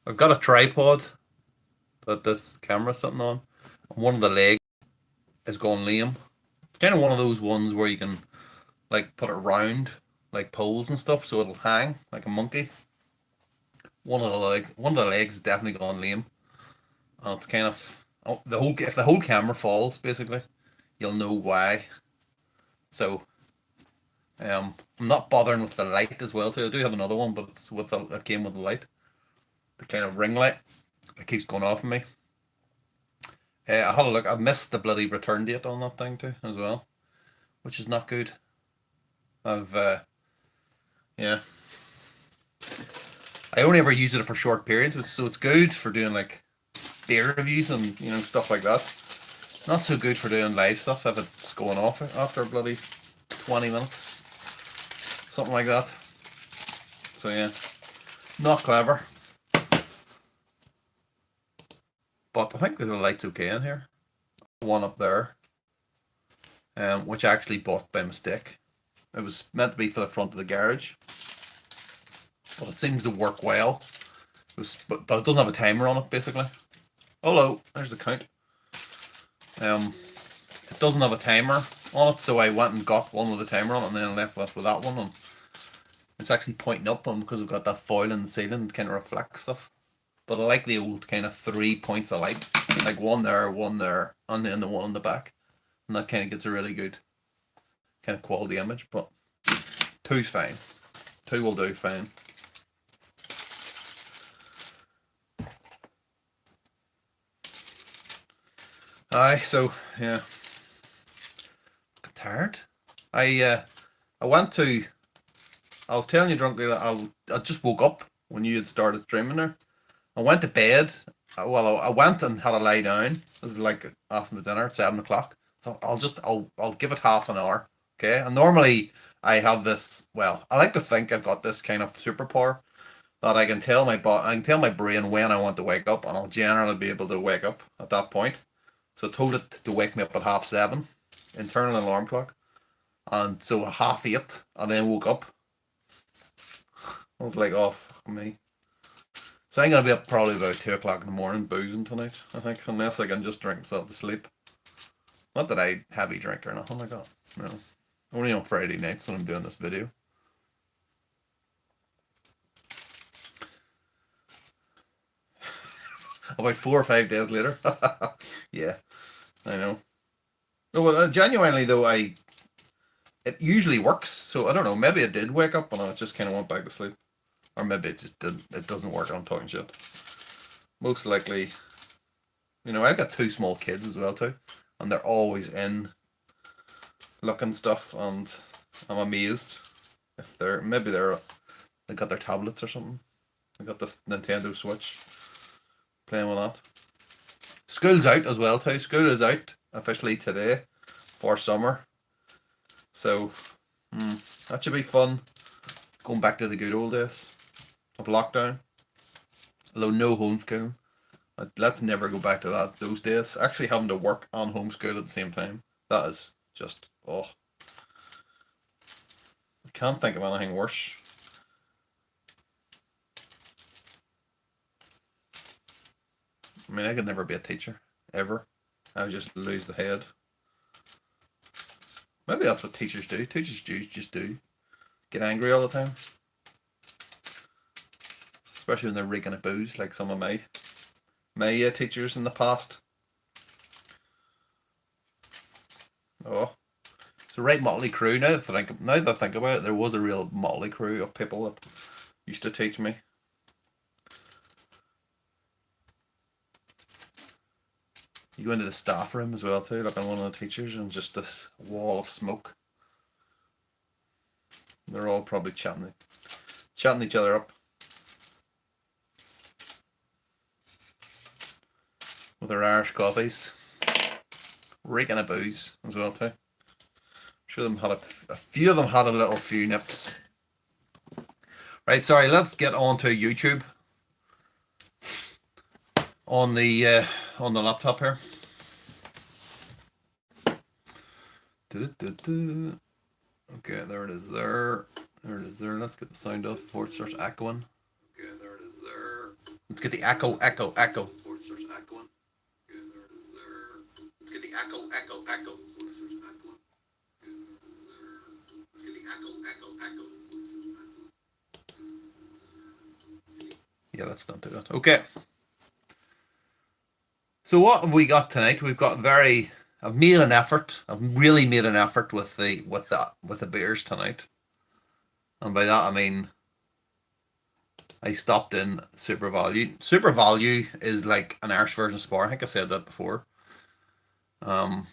I've got a tripod that this camera's sitting on, and one of the legs is going lame. It's kind of one of those ones where you can like put it round like poles and stuff, so it'll hang like a monkey. One of the legs is definitely gone lame, and it's kind of the whole if the whole camera falls, basically, you'll know why. So I'm not bothering with the light as well too. I do have another one, but it's with it came with the light, the kind of ring light that keeps going off on me. I had a look. I missed the bloody return date on that thing too as well, which is not good. I've yeah, I only ever used it for short periods, so it's good for doing like beer reviews and stuff like that. Not so good for doing live stuff if it's going off after bloody 20 minutes, something like that. So yeah, not clever. But I think the light's okay in here. One up there, which I actually bought by mistake. It was meant to be for the front of the garage, but it seems to work well. But it doesn't have a timer on it, basically. Hello, there's the count. It doesn't have a timer on it, so I went and got one with a timer on it, and then left with that one. And it's actually pointing up, and because we've got that foil in the ceiling, it kind of reflects stuff. But I like the old kind of 3 points of light, like one there, and then the one on the back, and that kind of gets a really good kind of quality image. But two's fine. Two will do fine. Aye, so yeah, I'm tired. I went to. I was telling you drunkenly that I just woke up when you had started streaming there. I went to bed. Well, I went and had a lie down. This is like after the dinner at 7 o'clock. Thought I'll give it half an hour. Okay, and normally I have this. Well, I like to think I've got this kind of superpower that I can tell my brain when I want to wake up, and I'll generally be able to wake up at that point. So I told it to wake me up at half 7, internal alarm clock, and so at half 8, and then woke up. I was like, oh fuck me. So I'm gonna be up probably about 2 o'clock in the morning boozing tonight. I think, unless I can just drink myself to sleep. Not that I heavy drink or nothing like that. No, only on Friday nights when I'm doing this video. About 4 or 5 days later. Yeah, I know. No, well, genuinely though, it usually works. So I don't know. Maybe it did wake up and I just kind of went back to sleep, or maybe it just did. It doesn't work. I'm talking shit. Most likely, I've got two small kids as well too, and they're always in looking stuff, and I'm amazed if they got their tablets or something. They got this Nintendo Switch playing with that. School's out as well too. School is out officially today for summer, so that should be fun. Going back to the good old days of lockdown, although no homeschooling. Let's never go back to those days. Actually, having to work and homeschool at the same time, that is just I can't think of anything worse. I mean, I could never be a teacher ever. I would just lose the head. Maybe that's what teachers do. Teachers just do get angry all the time, especially when they're reeking of booze, like some of my teachers in the past. Oh, it's a right motley crew. Now that I think about it, there was a real motley crew of people that used to teach me. You go into the staff room as well too, like on one of the teachers, and just this wall of smoke. They're all probably chatting each other up with their Irish coffees, reeking of booze as well too. I'm sure them had a few of them had a little few nips. Right, sorry. Let's get on to YouTube on the laptop here. Okay, there it is there. There it is there. Let's get the sound off before it starts echoing. Okay, there it is there. Let's get the echo, echo, echo. There's echoing. Let's get the echo, echo, echo. There's echoing. Let's get the echo, echo, echo. Yeah, let's not do that. Okay. So what have we got tonight? We've got very. I've made an effort. I've really made an effort with the beers tonight, and by that I mean I stopped in Super Value. Super Value is like an Irish version of Spar. I think I said that before. Um,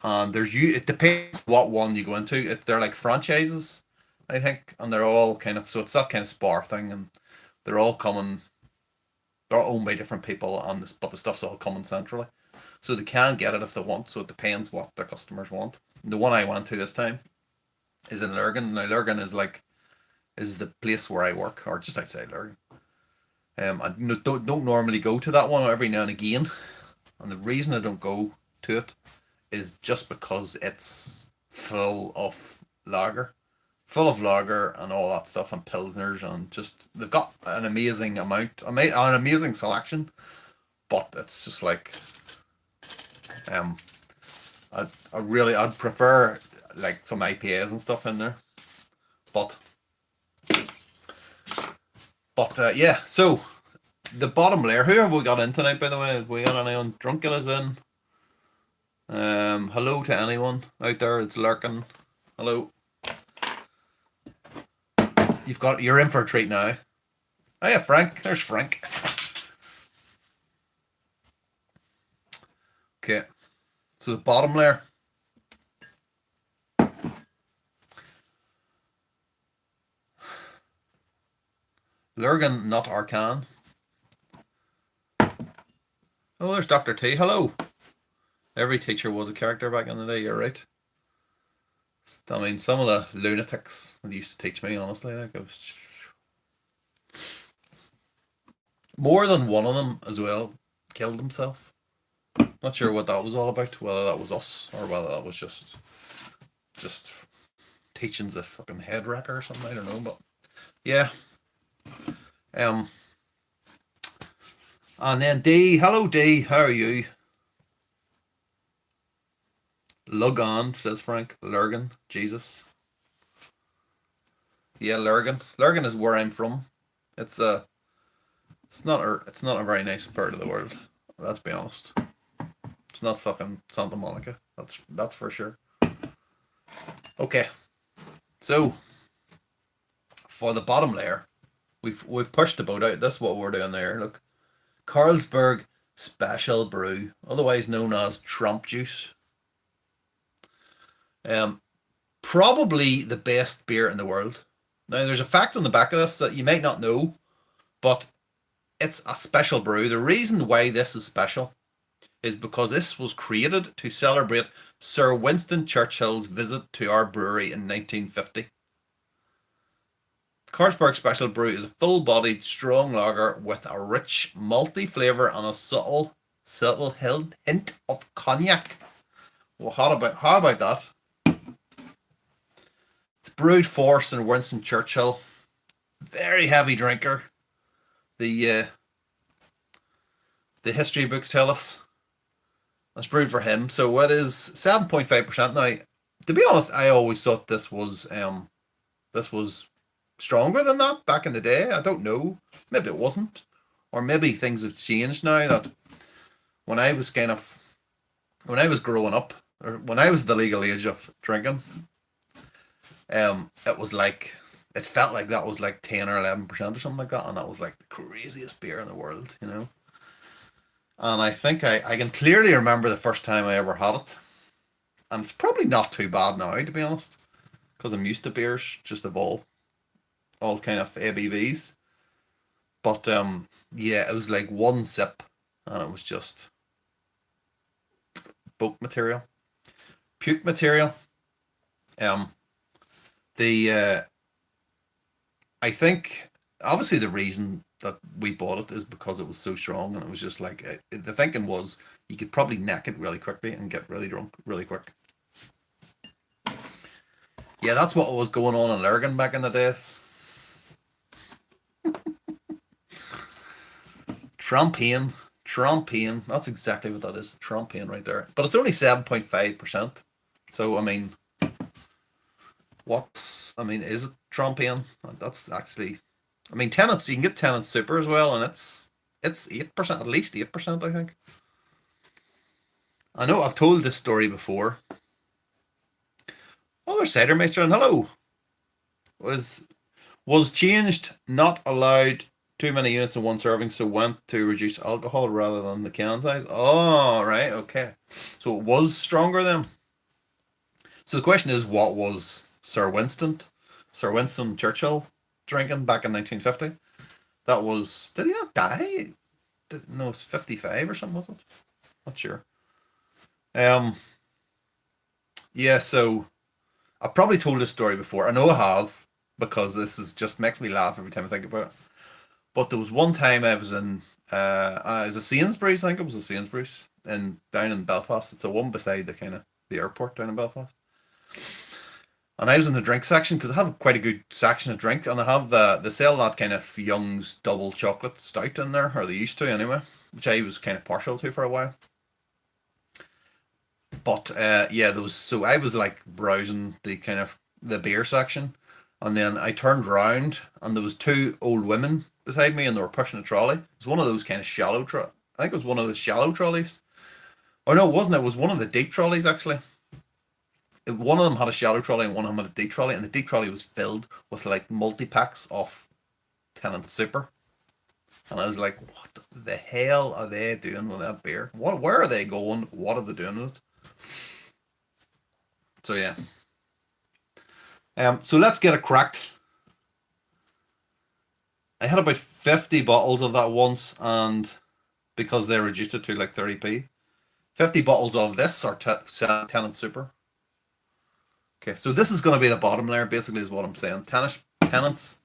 and it depends what one you go into. They're like franchises, I think, and they're all kind of so it's that kind of Spar thing, and they're all coming. They're all owned by different people on this, but the stuff's all coming centrally, so they can get it if they want. So it depends what their customers want. The one I went to this time is in Lurgan. Now Lurgan is the place where I work, or just outside Lurgan. I don't normally go to that one every now and again, and the reason I don't go to it is just because it's full of lager and all that stuff, and pilsners, and just they've got an amazing an amazing selection, but it's just like um, I'd prefer like some IPAs and stuff in there, but yeah. So the bottom layer. Who have we got in tonight? By the way, have we got anyone? Drunken is in. Hello to anyone out there. It's lurking. Hello. You're in for a treat now. Oh yeah, Frank. There's Frank. Okay. So the bottom layer. Lurgan, not Arcan. Oh, there's Dr. T. Hello. Every teacher was a character back in the day, you're right. I mean, some of the lunatics that used to teach me, honestly, like it was more than one of them as well killed himself. Not sure what that was all about, whether that was us or whether that was just teaching's a fucking head wrecker or something, I don't know, but yeah. And then D, hello D, how are you? Lug on, says Frank. Lurgan, Jesus. Yeah, Lurgan. Lurgan is where I'm from. It's it's not a very nice part of the world. Let's be honest. It's not fucking Santa Monica. That's for sure. Okay. So for the bottom layer, we've pushed the boat out. That's what we're doing there. Look. Carlsberg Special Brew, otherwise known as Trump Juice. Probably the best beer in the world. Now, there's a fact on the back of this that you might not know, but it's a special brew. The reason why this is special is because this was created to celebrate Sir Winston Churchill's visit to our brewery in 1950. Carlsberg Special Brew is a full-bodied, strong lager with a rich, malty flavour and a subtle hint of cognac. Well, how about that? It's brewed for Sir Winston Churchill. Very heavy drinker. The history books tell us. It's brewed for him, so it is 7.5%. Now, to be honest, I always thought this was stronger than that back in the day. I don't know. Maybe it wasn't, or maybe things have changed now. That when I was growing up, or when I was the legal age of drinking, it was like it felt like that was like 10 or 11% or something like that, and that was like the craziest beer in the world, you know. And I think I can clearly remember the first time I ever had it, and it's probably not too bad now, to be honest, because I'm used to beers just of all kind of ABVs. But yeah, it was like one sip, and it was just puke material. The I think obviously the reason that we bought it is because it was so strong, and it was just like the thinking was you could probably neck it really quickly and get really drunk really quick. Yeah, that's what was going on in Lurgan back in the days. Champagne. Champagne. That's exactly what that is. Champagne right there. But it's only 7.5%. So, I mean, is it champagne? That's actually, I mean, Tennent's, you can get Tennent Super as well, and it's 8%, at least 8%, I think. I know I've told this story before. Oh, there's Cidermeister, and hello. Was was changed, not allowed too many units in one serving, so went to reduce alcohol rather than the can size. Oh, right, okay. So it was stronger then. So the question is, what was Sir Winston Churchill drinking back in 1950? That was, did he not die? No, it's 55 or something, was it? Not sure. Um, yeah, so I've probably told this story before. I know I have because this is just makes me laugh every time I think about it. But there was one time I was in is it Sainsbury's? I think it was a Sainsbury's in down in Belfast. It's a one beside the kind of the airport down in Belfast. And I was in the drink section because I have quite a good section of drink, and I have they sell that kind of Young's double chocolate stout in there, or they used to anyway, which I was kind of partial to for a while. But yeah, there was so I was like browsing the kind of the beer section, and then I turned round and there was two old women beside me, and they were pushing a trolley. It was one of those kind of shallow I think it was one of the shallow trolleys. Oh no, it wasn't. It was one of the deep trolleys actually. One of them had a shallow trolley and one of them had a deep trolley, and the deep trolley was filled with like multi packs of Tennant Super. And I was like, what the hell are they doing with that beer? Where are they going? What are they doing with it? So yeah. So let's get it cracked. I had about 50 bottles of that once, and because they reduced it to like 30p, 50 bottles of this are Tennant Super. Okay, so this is going to be the bottom layer, basically, is what I'm saying. Tennant's.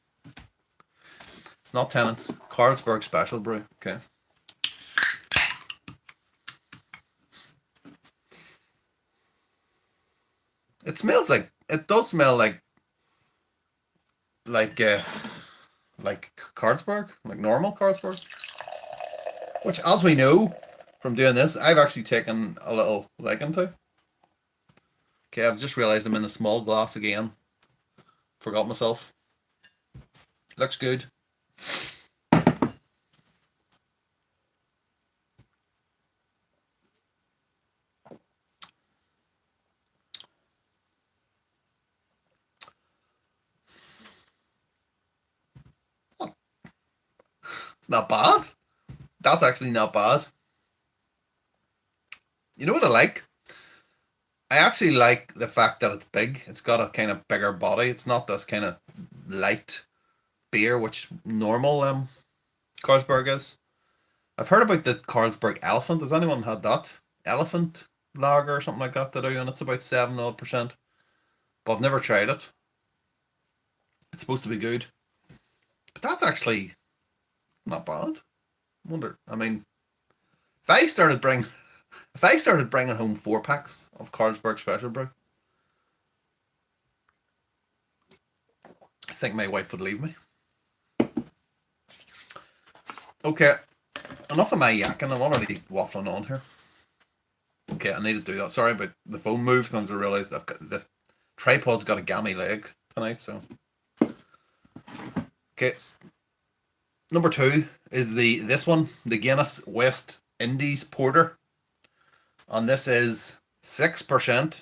It's not Tennant's. Carlsberg Special Brew. Okay. It smells like. It does smell like uh, like Carlsberg, like normal Carlsberg. Which, as we know from doing this, I've actually taken a little liking to. Okay, I've just realised I'm in a small glass again. Forgot myself. Looks good. It's not bad. That's actually not bad. You know what I like? I actually like the fact that it's big. It's got a kind of bigger body. It's not this kind of light beer, which normal Carlsberg is. I've heard about the Carlsberg Elephant. Has anyone had that? Elephant lager or something like that to do, and it's about 7 odd percent. But I've never tried it. It's supposed to be good. But that's actually not bad. Wonder. I mean, if I started bringing, if I started bringing home 4 packs of Carlsberg Special Brew, I think my wife would leave me. Okay, enough of my yakking. I'm already waffling on here. Okay, I need to do that. Sorry about the phone move. I realised I've got the tripod's got a gammy leg tonight. So, okay, number 2 is this one, the Guinness West Indies Porter, and this is 6%.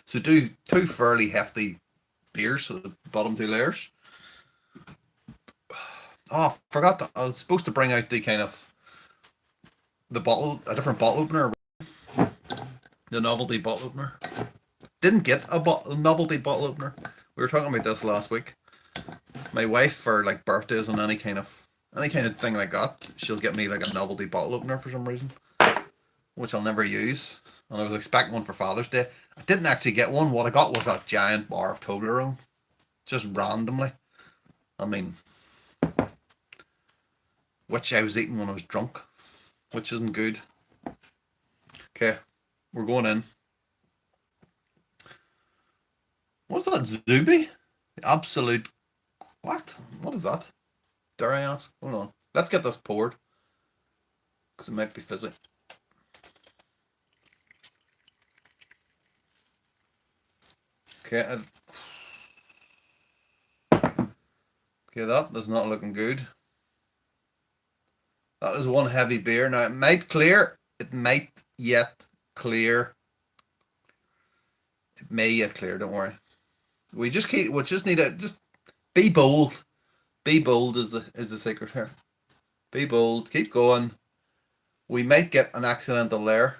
So do two fairly hefty beers for the bottom 2 layers. Oh, forgot that I was supposed to bring out the kind of a different bottle opener, the novelty bottle opener. Didn't get a novelty bottle opener. We were talking about this last week. My wife, for like birthdays and any kind of thing like that, she'll get me like a novelty bottle opener for some reason, which I'll never use. And I was expecting one for Father's Day. I didn't actually get one. What I got was a giant bar of Toblerone, just randomly. I mean, which I was eating when I was drunk, which isn't good. Okay, we're going in. What's that, Zuby? Absolute. What? What is that? Dare I ask? Hold on. Let's get this poured because it might be fizzy. Okay. Okay, that is not looking good. That is one heavy beer. Now it might clear. It might yet clear. It may yet clear. Don't worry. We just need to just be bold. Be bold is the secret here. Be bold. Keep going. We might get an accidental layer.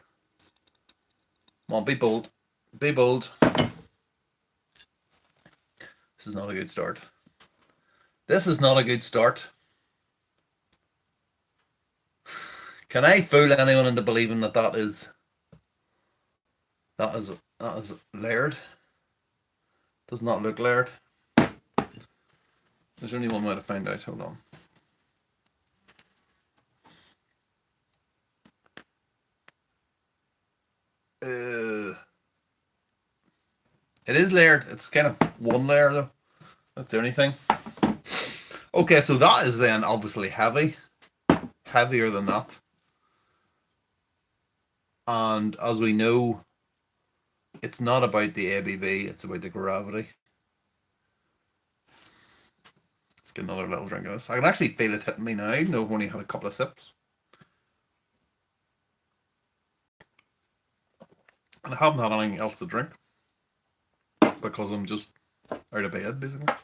Come on, be bold. Be bold. This is not a good start. This is not a good start. Can I fool anyone into believing that that is layered? Does not look layered. There's only one way to find out. Hold on. It is layered. It's kind of one layer though. That's the only thing. Okay, so that is then obviously heavy. Heavier than that. And as we know, it's not about the ABV, it's about the gravity. Let's get another little drink of this. I can actually feel it hitting me now, even though I've only had a couple of sips. And I haven't had anything else to drink because I'm just out of bed, basically.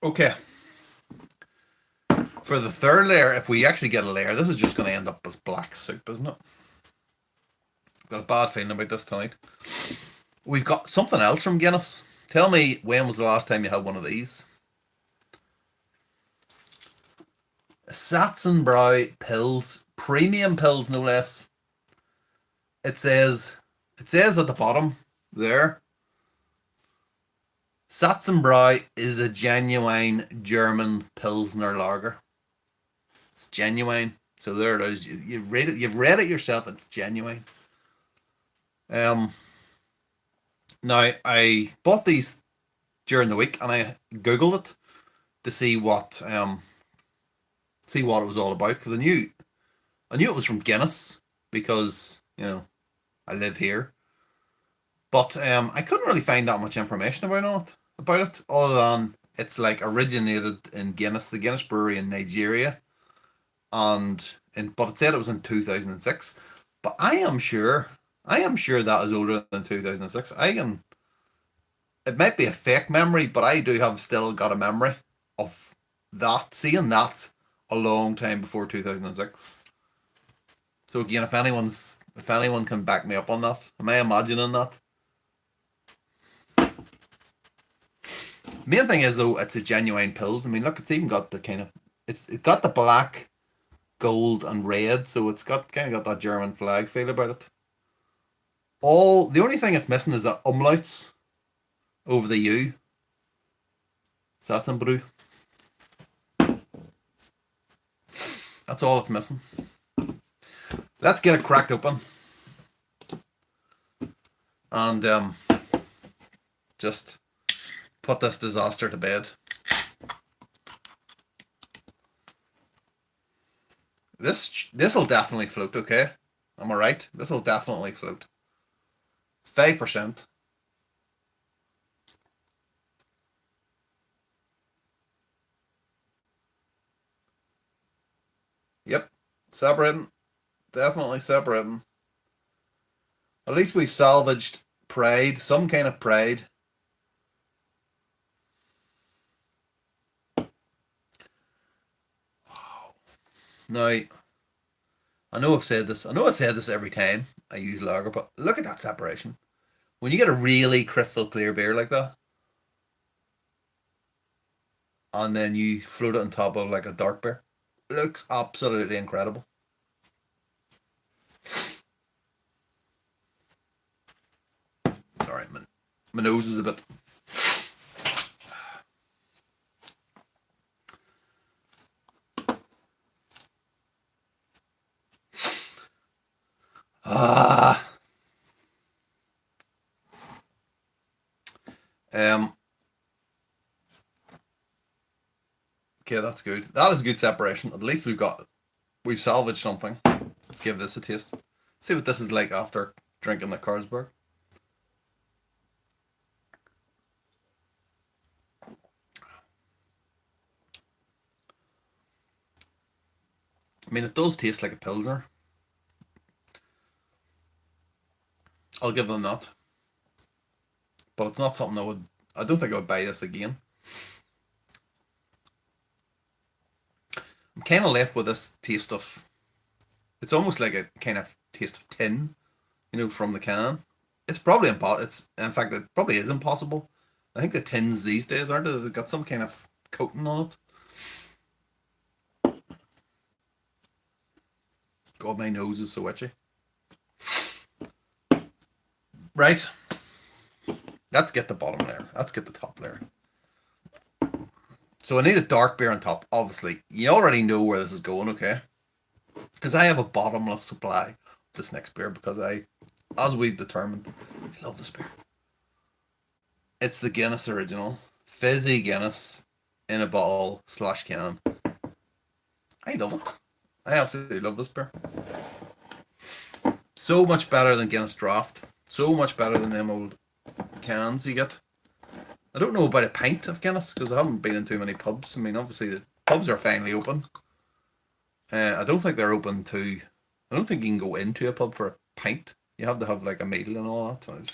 Okay. For the third layer, if we actually get a layer, this is just going to end up as black soup, isn't it? I've got a bad feeling about this tonight. We've got something else from Guinness. Tell me, when was the last time you had one of these? Satzenbrau Pils. Premium Pils, no less. It says at the bottom there, Satzenbrau is a genuine German Pilsner lager. It's genuine. So there it is. You've read it yourself. It's genuine. Now I bought these during the week and I googled it to see what it was all about, because I knew it was from Guinness because I live here. But I couldn't really find that much information about it other than it's like originated in Guinness, the Guinness brewery in Nigeria, but it said it was in 2006. But I am sure that is older than 2006. It might be a fake memory, but I do have still got a memory of seeing that a long time before 2006. So again, if anyone can back me up on that, am I imagining that? Main thing is though, it's a genuine Pils. I mean, look, it's even got the kind of it's got the black, gold, and red, so it's got that German flag feel about it. The only thing it's missing is a umlauts over the U. Satzenbrau. That's all it's missing. Let's get it cracked open and just put this disaster to bed. This'll definitely float, okay? Am I right? This'll definitely float. 5%. Yep. Separating. Definitely separating. At least we've salvaged pride, some kind of pride. Wow. Now, I know I said this every time I use lager, but look at that separation. When you get a really crystal clear beer like that, and then you float it on top of like a dark beer, it looks absolutely incredible. Sorry, my nose is a bit. Okay, that's good. That is good separation. At least we've salvaged something. Let's give this a taste. See what this is like after drinking the Carlsberg. I mean, it does taste like a Pilsner. I'll give them that. But it's not something I don't think I would buy this again. I'm kind of left with this taste of, it's almost like a kind of taste of tin, from the can. It's probably impossible. In fact, it probably is impossible. I think the tins these days aren't they? They've got some kind of coating on it. God, my nose is so itchy. Right. Let's get the bottom layer. Let's get the top layer. So I need a dark beer on top, obviously. You already know where this is going, okay? Because I have a bottomless supply of this next beer because as we've determined, I love this beer. It's the Guinness Original. Fizzy Guinness in a bottle / can. I love it. I absolutely love this beer. So much better than Guinness Draft. So much better than them old cans you get. I don't know about a pint of Guinness because I haven't been in too many pubs. I mean, obviously the pubs are finally open. I don't think they're open to. I don't think you can go into a pub for a pint. You have to have like a meal and all that.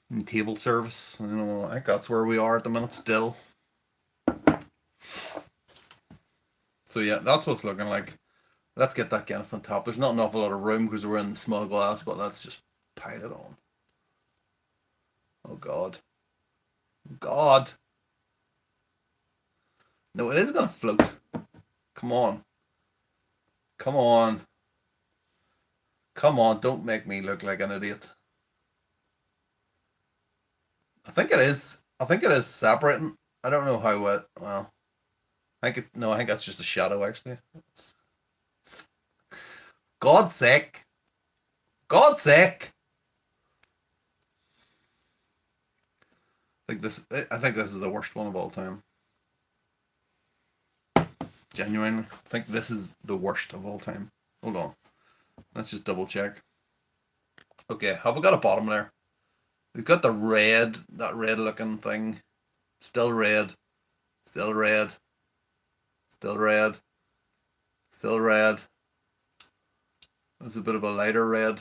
And table service. I think that's where we are at the minute still. So yeah, that's what it's looking like. Let's get that Guinness on top. There's not an awful lot of room because we're in the small glass, but let's just pile it on. Oh God. God. No, it is going to float. Come on. Come on. Come on, don't make me look like an idiot. I think it is. I think it is separating. I don't know how it. Well, I think it. No, I think that's just a shadow. Actually, God's sake! God's sake! I think this is the worst one of all time. Genuinely, I think this is the worst of all time. Hold on, let's just double check. Okay, have we got a bottom there? We've got that red looking thing. Still red. Still red. Still red. Still red. It's a bit of a lighter red.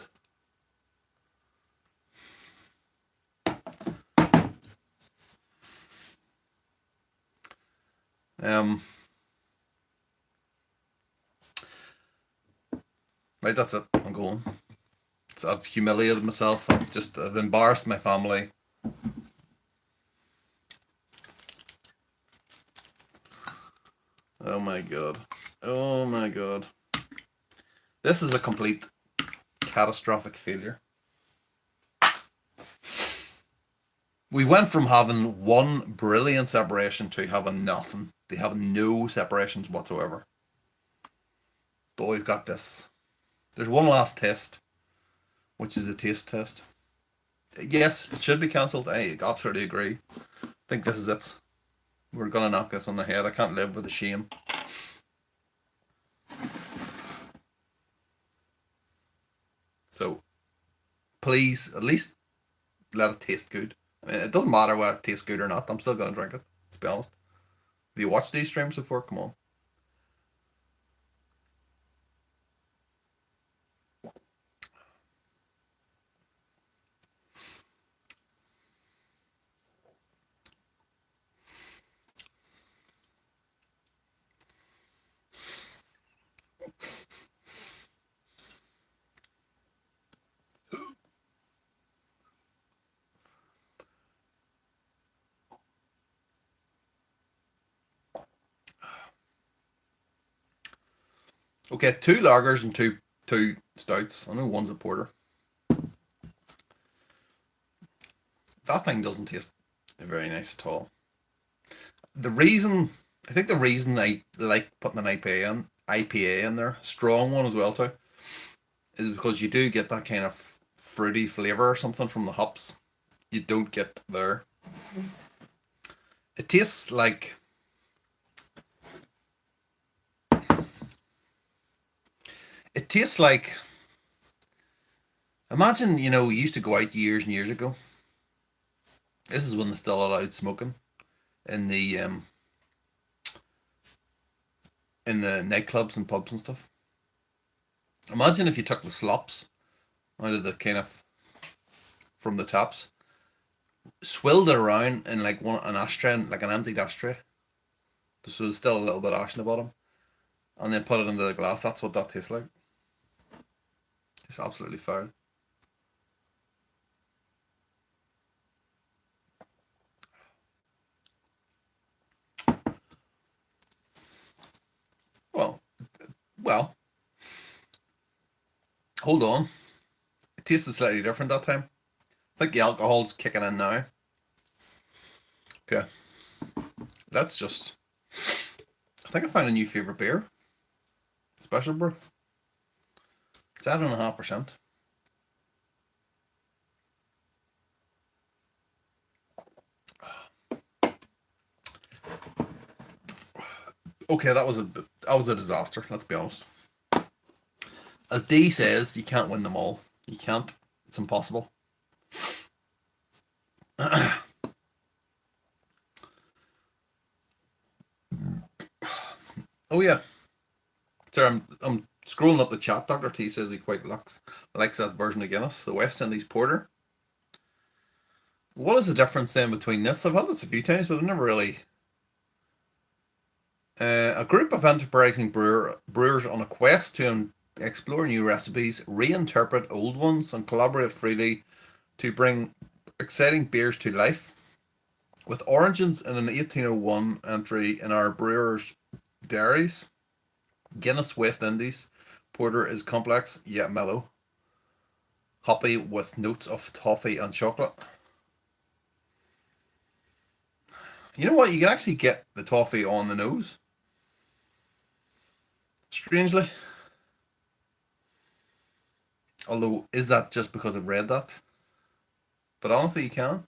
Right, that's it. I'm going. So I've humiliated myself. I've embarrassed my family. Oh my God. Oh my God. This is a complete catastrophic failure. We went from having one brilliant separation to having nothing. They have no separations whatsoever. But we've got this. There's one last test, which is the taste test. Yes, it should be cancelled. I absolutely agree. I think this is it. We're gonna knock this on the head. I can't live with the shame. So, please, at least let it taste good. I mean, it doesn't matter whether it tastes good or not. I'm still gonna drink it. Let's be honest. Have you watched these streams before? Come on. Okay, 2 lagers and two stouts. I know one's a porter. That thing doesn't taste very nice at all. I think the reason I like putting an IPA in there, strong one as well too, is because you do get that kind of fruity flavor or something from the hops. You don't get there. It tastes like tastes like, imagine, you used to go out years and years ago. This is when they still allowed smoking in the nightclubs and pubs and stuff. Imagine if you took the slops out of the kind of from the taps, swilled it around in like an ashtray, like an empty ashtray, so there's still a little bit of ash in the bottom, and then put it into the glass. That's what that tastes like. It's absolutely foul. Well, well, hold on. It tasted slightly different that time. I think the alcohol's kicking in now. Okay, let's just. I think I found a new favorite beer. Special brew. 7.5%. Okay, that was a disaster. Let's be honest. As D says, you can't win them all. You can't. It's impossible. Oh yeah. Sorry, I'm scrolling up the chat. Dr. T says he quite likes that version of Guinness, the West Indies Porter. What is the difference then between this? I've had this a few times, but I've never really. A group of enterprising brewers on a quest to explore new recipes, reinterpret old ones, and collaborate freely to bring exciting beers to life. With origins in an 1801 entry in our brewers' diaries, Guinness West Indies Porter is complex yet mellow, hoppy with notes of toffee and chocolate. You know what? You can actually get the toffee on the nose. Strangely. Although, is that just because I've read that? But honestly, you can.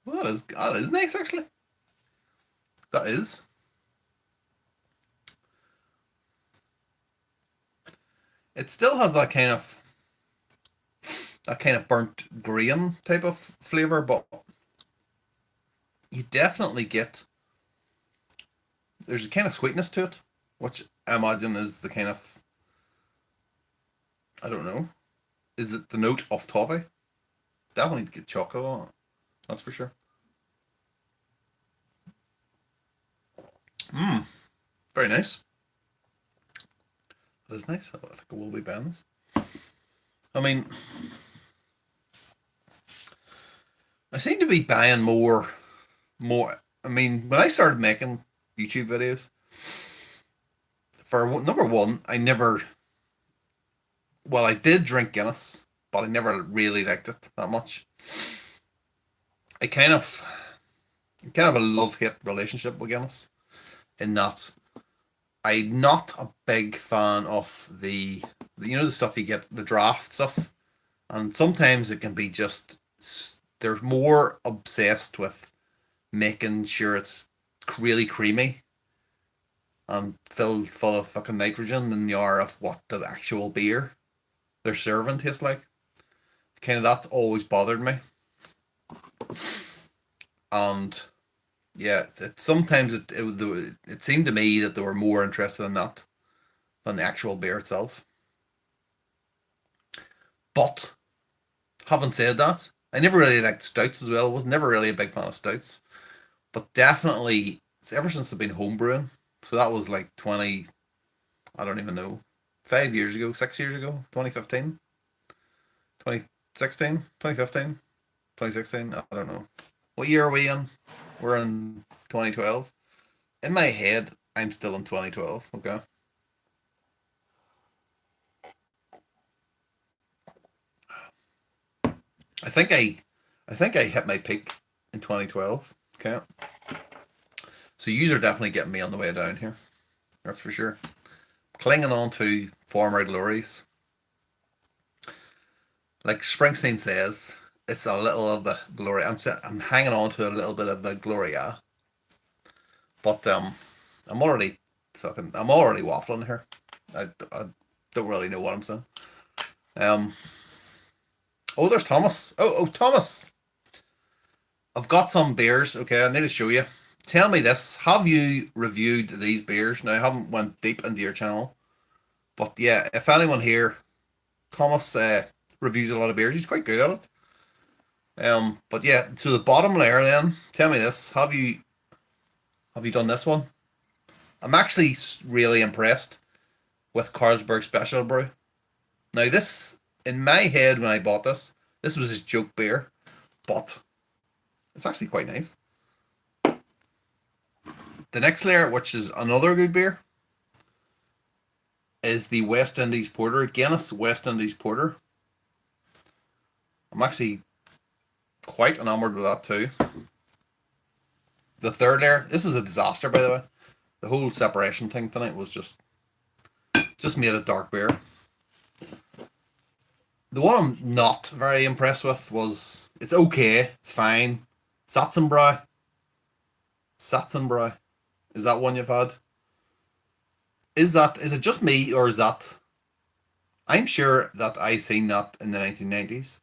Well, that is nice, actually. That is. It still has that kind of burnt grain type of flavor, but you definitely get there's a kind of sweetness to it, which I imagine is the kind of I don't know, is it the note of toffee? Definitely get chocolate on it. That's for sure. Mmm, very nice. That is nice. I think it will be buying this. I mean, I seem to be buying more. I mean, when I started making YouTube videos, for number one, I never. Well, I did drink Guinness, but I never really liked it that much. I kind of a love hate relationship with Guinness in that I'm not a big fan of the stuff you get, the draft stuff, and sometimes it can be just they're more obsessed with making sure it's really creamy and filled full of fucking nitrogen than they are of what the actual beer they're serving tastes like. Kind of that always bothered me, and yeah, sometimes it seemed to me that they were more interested in that than the actual beer itself. But having said that, I never really liked stouts as well. I was never really a big fan of stouts, but definitely ever since I've been homebrewing. So that was like 20. I don't even know, 5 years ago, 6 years ago, 2015, 2016, 2015, 2016. I don't know. What year are we in? We're in 2012. In my head, I'm still in 2012. Okay. I think I hit my peak in 2012. Okay. So you are definitely getting me on the way down here. That's for sure. clinging on to former glories. Like Springsteen says, it's a little of the glory. I'm hanging on to a little bit of the Gloria, but I'm already waffling here. I don't really know what I'm saying. Um, oh, there's Thomas. Oh, Thomas. I've got some beers. Okay, I need to show you. Tell me this: have you reviewed these beers? Now, I haven't went deep into your channel, but yeah, if anyone here, Thomas reviews a lot of beers. He's quite good at it. But yeah, to the bottom layer. Then tell me this: have you done this one? I'm actually really impressed with Carlsberg Special Brew. Now, this in my head when I bought this was his joke beer, but it's actually quite nice. The next layer, which is another good beer, is the West Indies Porter, Guinness West Indies Porter. I'm actually quite enamored with that too. The third layer, this is a disaster by the way. The whole separation thing tonight was just made a dark beer. The one I'm not very impressed with was, it's okay, it's fine. Satzenbräu. Satzenbräu. Is that one you've had? Is it just me, or is that? I'm sure that I seen that in the 1990s.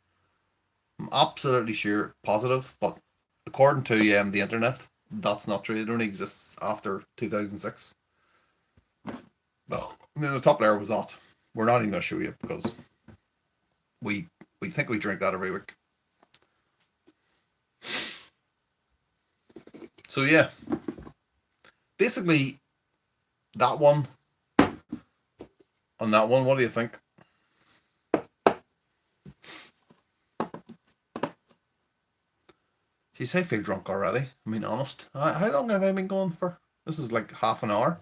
I'm absolutely sure, positive, but according to the internet, that's not true. It only exists after 2006. Well, the top layer was that. We're not even going to show you because we think we drink that every week. So yeah, basically that one. On that one, what do you think? Geez, I feel drunk already. I mean, honest. How long have I been going for? This is like half an hour.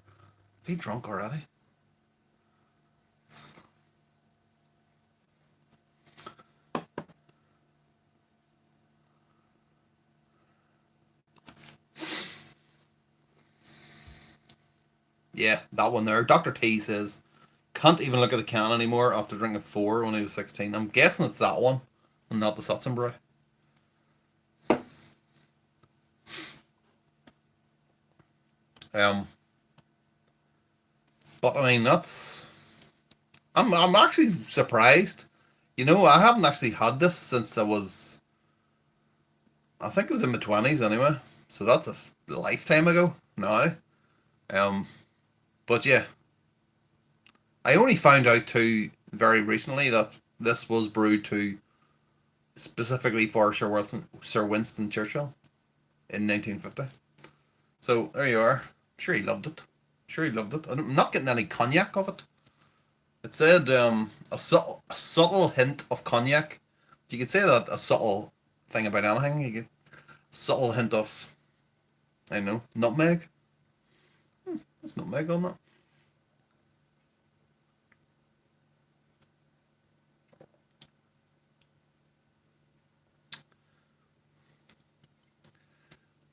I feel drunk already. Yeah, that one there. Dr. T says, can't even look at the can anymore after drinking 4 when he was 16. I'm guessing it's that one and not the Satzenbräu. Um, but I mean, I'm actually surprised. You know, I haven't actually had this since I think it was in my 20s anyway. So that's a lifetime ago now. Um, but yeah, I only found out too very recently that this was brewed to specifically for Sir Winston Churchill in 1950. So there you are. Sure he loved it. Sure he loved it. I'm not getting any cognac of it. It said a subtle hint of cognac. You could say that a subtle thing about anything. You get a subtle hint of, I don't know, nutmeg. There's nutmeg on that.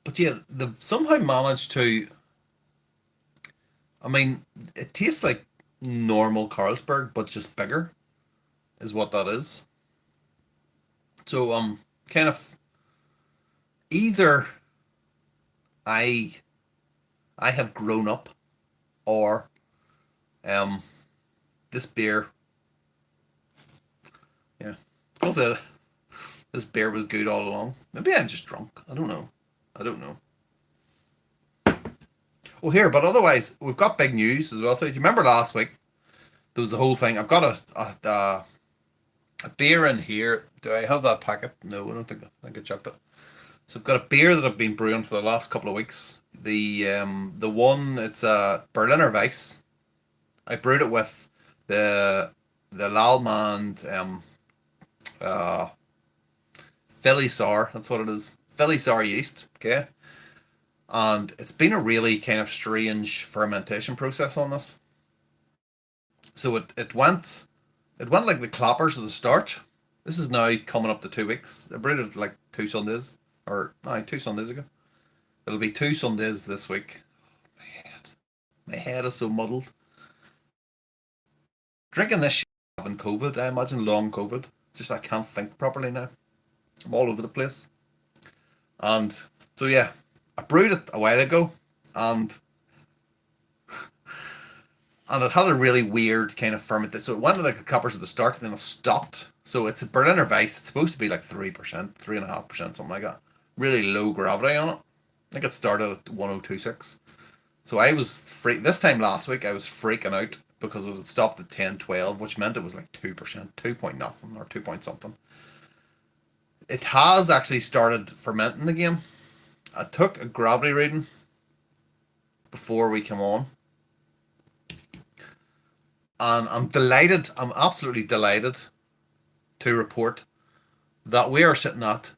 But yeah, they've somehow managed to. I mean, it tastes like normal Carlsberg, but just bigger, is what that is. So kind of either I I have grown up, or um this beer, yeah, I was say this beer was good all along. Maybe I'm just drunk. I don't know. I don't know. Oh, here, but otherwise, we've got big news as well. So, do you remember last week? There was the whole thing. I've got a beer in here. Do I have that packet? No, I don't think. I think I chucked it. So I've got a beer that I've been brewing for the last couple of weeks. The one, it's a Berliner Weiss. I brewed it with the Lalmand uh Philly Sour. That's what it is. Philly Sour yeast. Okay, and it's been a really kind of strange fermentation process on this. So it went like the clappers at the start. This is now coming up to 2 weeks. I brewed it like 2 Sundays, or no, 2 Sundays ago. It'll be 2 Sundays this week. My head is so muddled. Drinking this shit having COVID, I imagine long COVID. Just I can't think properly now. I'm all over the place. And so yeah, I brewed it a while ago, and it had a really weird kind of ferment. So it went to like the coppers at the start, and then it stopped. So it's a Berliner Weiss. It's supposed to be like 3%, 3.5%, something like that. Really low gravity on it. I think it started at 1026. So I was free this time last week. I was freaking out because it had stopped at 1012, which meant it was like 2%, 2 point nothing or 2 point something. It has actually started fermenting again. I took a gravity reading before we came on, and I'm delighted. I'm absolutely delighted to report that we are sitting at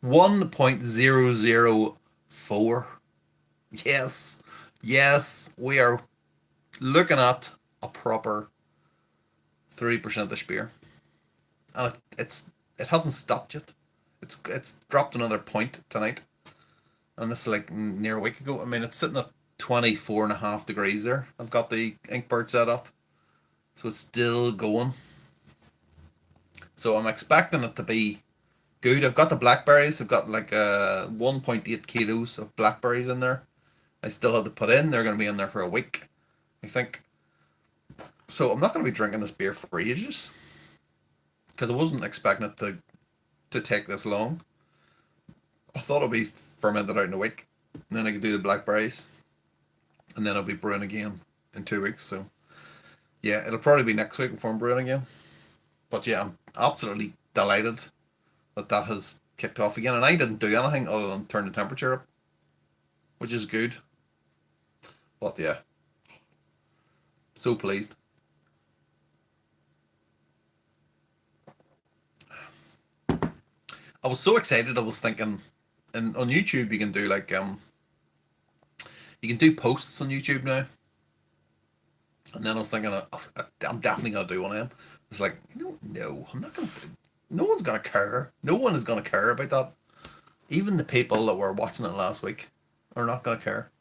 1.004. Yes, yes, we are looking at a proper 3% beer, and it hasn't stopped yet. It's dropped another point tonight, and this is like near a week ago. I mean, it's sitting at 24.5 degrees there. I've got the Inkbird set up, so it's still going. So I'm expecting it to be good. I've got the blackberries. I've got like 1.8 kilos of blackberries in there. I still have to put in. They're going to be in there for a week, I think. So I'm not going to be drinking this beer for ages because I wasn't expecting it to take this long. I thought it'd be fermented out in a week, and then I could do the blackberries, and then I'll be brewing again in 2 weeks. So yeah, it'll probably be next week before I'm brewing again. But yeah, I'm absolutely delighted that has kicked off again, and I didn't do anything other than turn the temperature up, which is good. But yeah, so pleased. I was so excited. I was thinking, and on YouTube you can do like you can do posts on YouTube now. And then I was thinking, I'm definitely gonna do one of them. It's like, no, I'm not gonna. No one's gonna care. No one is gonna care about that. Even the people that were watching it last week are not gonna care.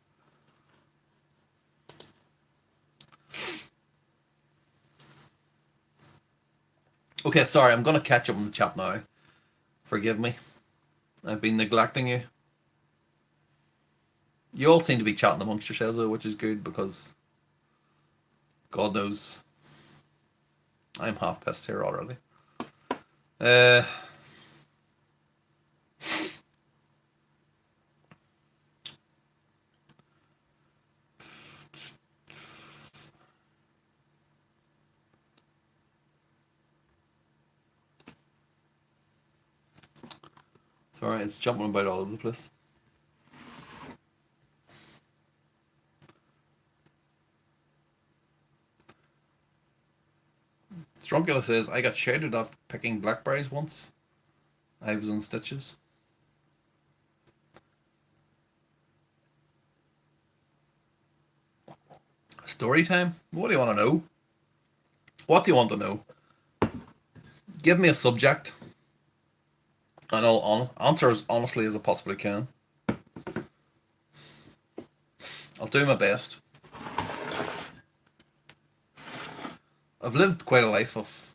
Okay, sorry, I'm gonna catch up on the chat now. Forgive me. I've been neglecting you. You all seem to be chatting amongst yourselves, though, which is good because God knows I'm half pissed here already. Uh, Sorry, it's jumping about all over the place. Strongkiller says, I got shouted at picking blackberries once. I was in stitches. Story time? What do you want to know? What do you want to know? Give me a subject, and I'll answer as honestly as I possibly can. I'll do my best. I've lived quite a life of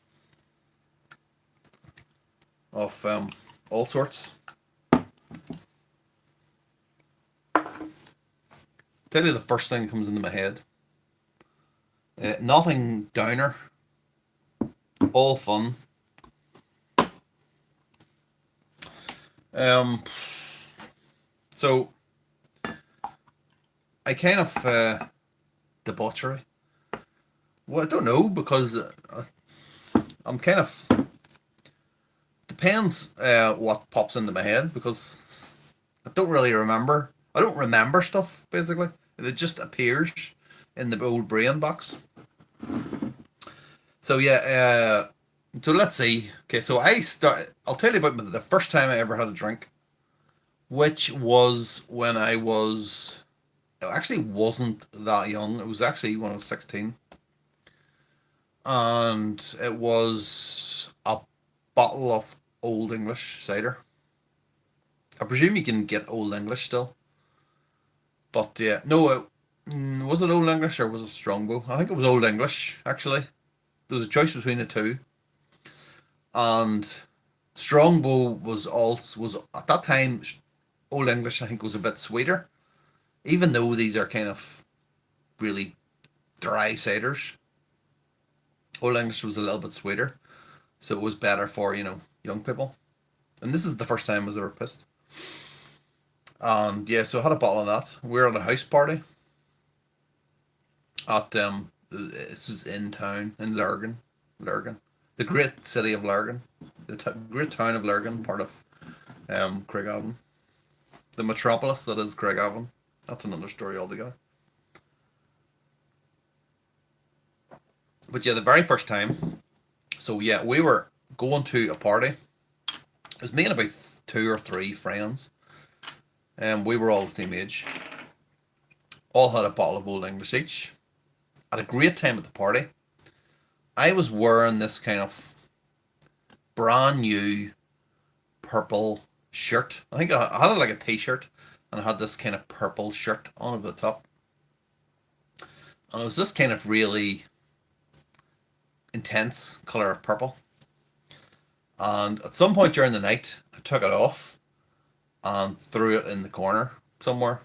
all sorts. Tell you the first thing that comes into my head. Nothing downer. All fun. So I kind of debauchery. Well, I don't know because I'm kind of depends what pops into my head because I don't really remember. I don't remember stuff basically. It just appears in the old brain box. So yeah, so let's see. Okay, so I'll tell you about the first time I ever had a drink, which was when I was. It actually wasn't that young. It was actually when I was 16, and it was a bottle of Old English cider. I presume you can get Old English still, but yeah, no, Was it Old English or was it Strongbow? I think it was Old English, actually. There was a choice between the two. And Strongbow was at that time, Old English I think was a bit sweeter. Even though these are kind of really dry ciders, Old English was a little bit sweeter. So it was better for, young people. And this is the first time I was ever pissed. And yeah, so I had a bottle of that. We were at a house party at this was in town in Lurgan, the great city of Lurgan, the great town of Lurgan, part of Craigavon, the metropolis that is Craigavon. That's another story altogether. But yeah, the very first time. So yeah, we were going to a party. It was me and about two or three friends, and we were all the same age. All had a bottle of Old English each. Had a great time at the party. I was wearing this kind of brand new purple shirt. I think I had it like a t-shirt, and I had this kind of purple shirt on over the top. And it was this kind of really intense color of purple. And at some point during the night, I took it off and threw it in the corner somewhere.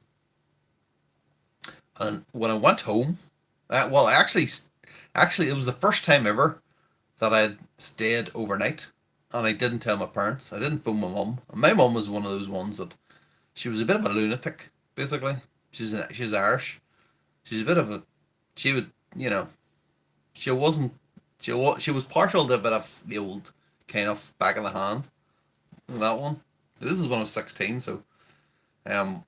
And when I went home, well, actually, it was the first time ever that I had stayed overnight, and I didn't tell my parents. I didn't phone my mum. And my mum was one of those ones that she was a bit of a lunatic. Basically, she's Irish. She's a bit of a she would she wasn't she was partial to a bit of the old kind of back of the hand. That one. This is when I was 16, so um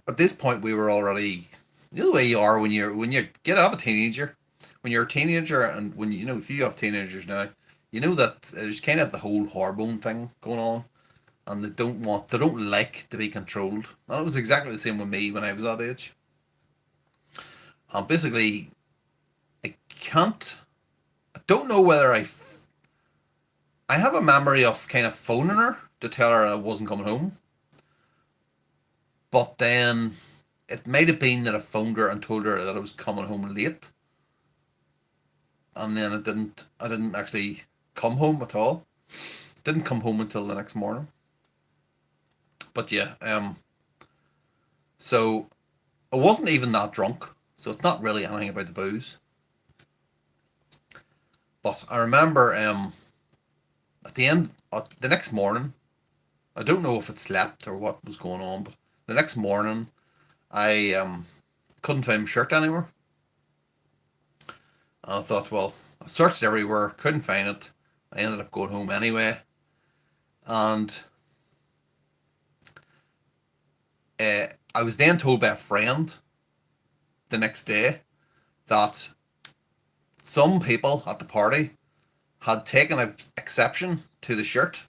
at this point we were already, the way you are when you get out of a teenager, when you're a teenager, and when if you have teenagers now, you know that there's kind of the whole hormone thing going on, and they don't like to be controlled. And it was exactly the same with me when I was that age. And basically, I can't. I don't know whether I have a memory of kind of phoning her to tell her I wasn't coming home, but then it might have been that I phoned her and told her that I was coming home late, and then I didn't actually come home at all. Didn't come home until the next morning. But yeah, so I wasn't even that drunk, so it's not really anything about the booze. But I remember at the end, the next morning, I don't know if it slept or what was going on, but the next morning I couldn't find my shirt anymore. And I thought, well, I searched everywhere, couldn't find it. I ended up going home anyway. And I was then told by a friend the next day that some people at the party had taken exception to the shirt,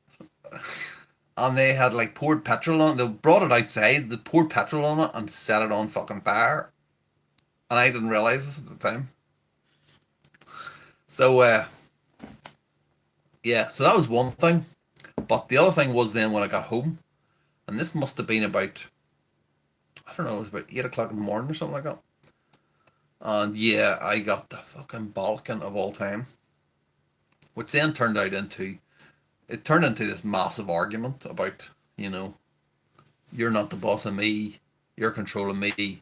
and they had like poured petrol on it. They brought it outside, they poured petrol on it and set it on fucking fire. And I didn't realise this at the time. So yeah, so that was one thing. But the other thing was then when I got home, and this must have been about, I don't know, it was about 8 o'clock in the morning or something like that. And yeah, I got the fucking bollocking of all time, which then turned into this massive argument about, you know, you're not the boss of me, you're controlling me,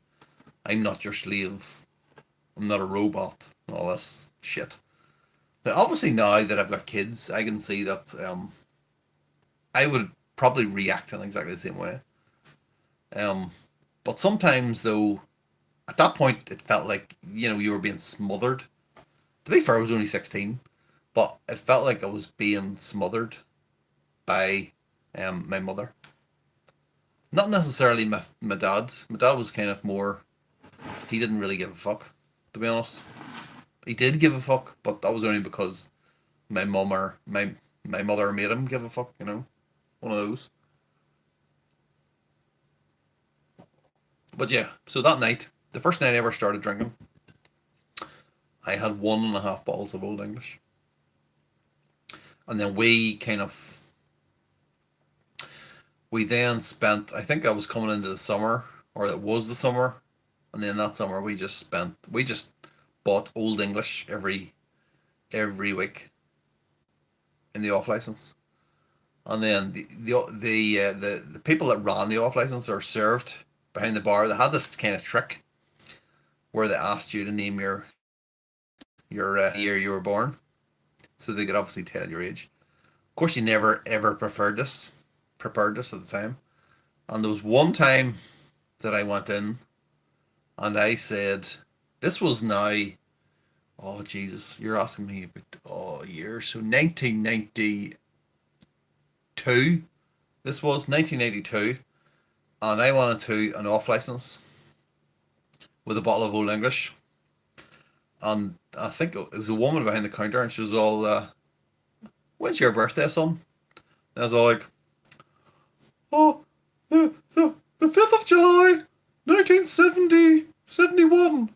I'm not your slave, I'm not a robot, and all this shit. Now, obviously, now that I've got kids, I can see that I would probably react in exactly the same way. Um, but sometimes, though, at that point, it felt like you were being smothered. To be fair, I was only 16, but it felt like I was being smothered by my mother. Not necessarily my dad. My dad was kind of more. He didn't really give a fuck, to be honest. He did give a fuck, but that was only because my mother made him give a fuck. One of those. But yeah, so that night, the first night I ever started drinking, I had 1.5 bottles of Old English, and then we then spent. I think I was coming into the summer, or it was the summer, And then that summer we just bought Old English every week in the off license. And then the people that ran the off license or served behind the bar, they had this kind of trick where they asked you to name your year you were born, so they could obviously tell your age. Of course, you never ever prepared this at the time. And there was one time that I went in and I said, "This was now." Oh Jesus, you're asking me about years. So 1992. This was 1982, and I went into an off license with a bottle of Old English, and I think it was a woman behind the counter, and she was all, "When's your birthday, son?" And I was all like, "Oh, the 5th of July, 1971,"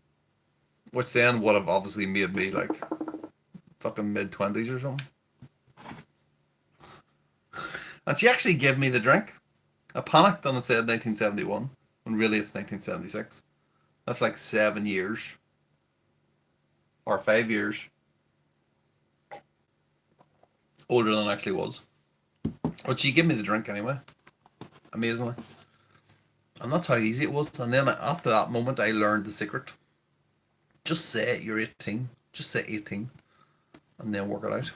which then would have obviously made me like fucking mid-20s or something. And she actually gave me the drink. I panicked and it said 1971, when really it's 1976. That's like 7 years or 5 years older than I actually was. But she gave me the drink anyway, amazingly. And that's how easy it was. And then after that moment, I learned the secret. Just say you're 18. Just say 18, and then work it out.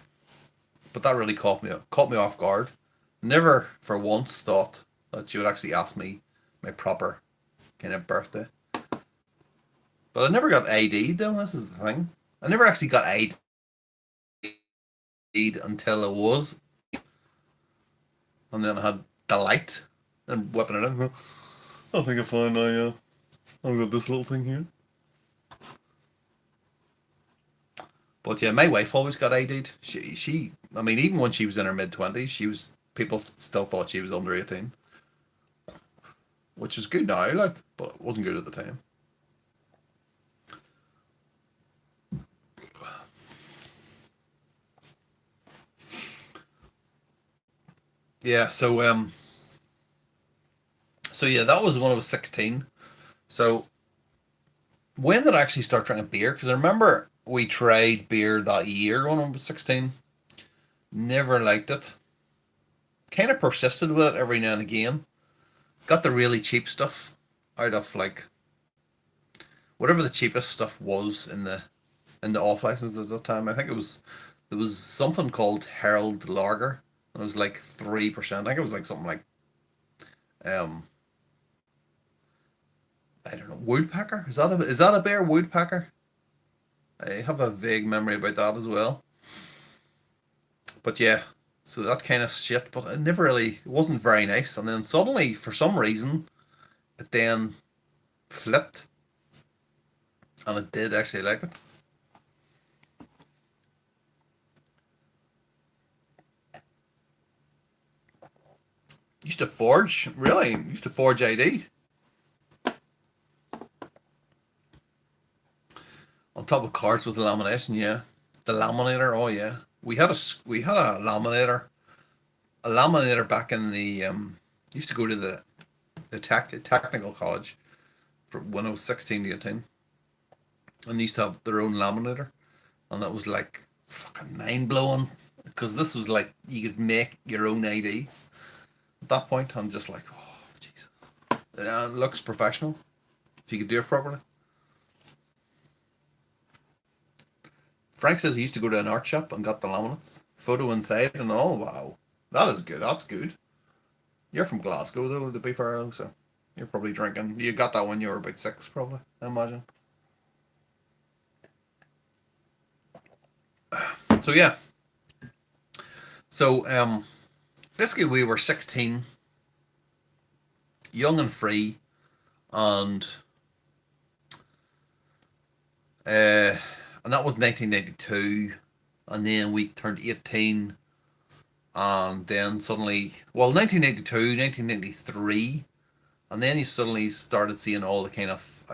But that really caught me off guard. Never for once thought that she would actually ask me my proper kind of birthday. But I never got ID'd though. This is the thing. I never actually got ID'd until it was, and then I had the light and whipping it in. I think I found I've got this little thing here. But yeah, my wife always got ID'd. I mean, even when she was in her mid 20s, people still thought she was under 18, which is good now, like, but it wasn't good at the time. Yeah, so yeah, that was when I was 16. So when did I actually start drinking beer? Because I remember we tried beer that year when I was 16. Never liked it. Kind of persisted with it every now and again. Got the really cheap stuff out of like whatever the cheapest stuff was in the off license at the time. I think there was something called Herald Lager, and it was like 3%. I think it was like something like um I don't know, Woodpecker. Is that a beer, Woodpecker? I have a vague memory about that as well. But yeah, so that kind of shit. But it wasn't very nice. And then suddenly, for some reason, it then flipped, and it did actually like it. Used to forge, really. Used to forge ID on top of cards with lamination. Yeah, the laminator. Oh yeah, we had a laminator back in the used to go to the technical college for when I was 16 to 18, and they used to have their own laminator, and that was like fucking mind blowing because this was like you could make your own ID at that point. I'm just like, oh Jesus, it looks professional if you could do it properly. Frank says he used to go to an art shop and got the laminates, photo inside, and oh wow, that is good. That's good. You're from Glasgow though, to be fair, so you're probably drinking. You got that when you were about 6, probably. I imagine. So yeah, so basically we were 16, young and free, and uh, and that was 1992, and then we turned 18, and then suddenly, well, 1982, 1993, and then you suddenly started seeing all the kind of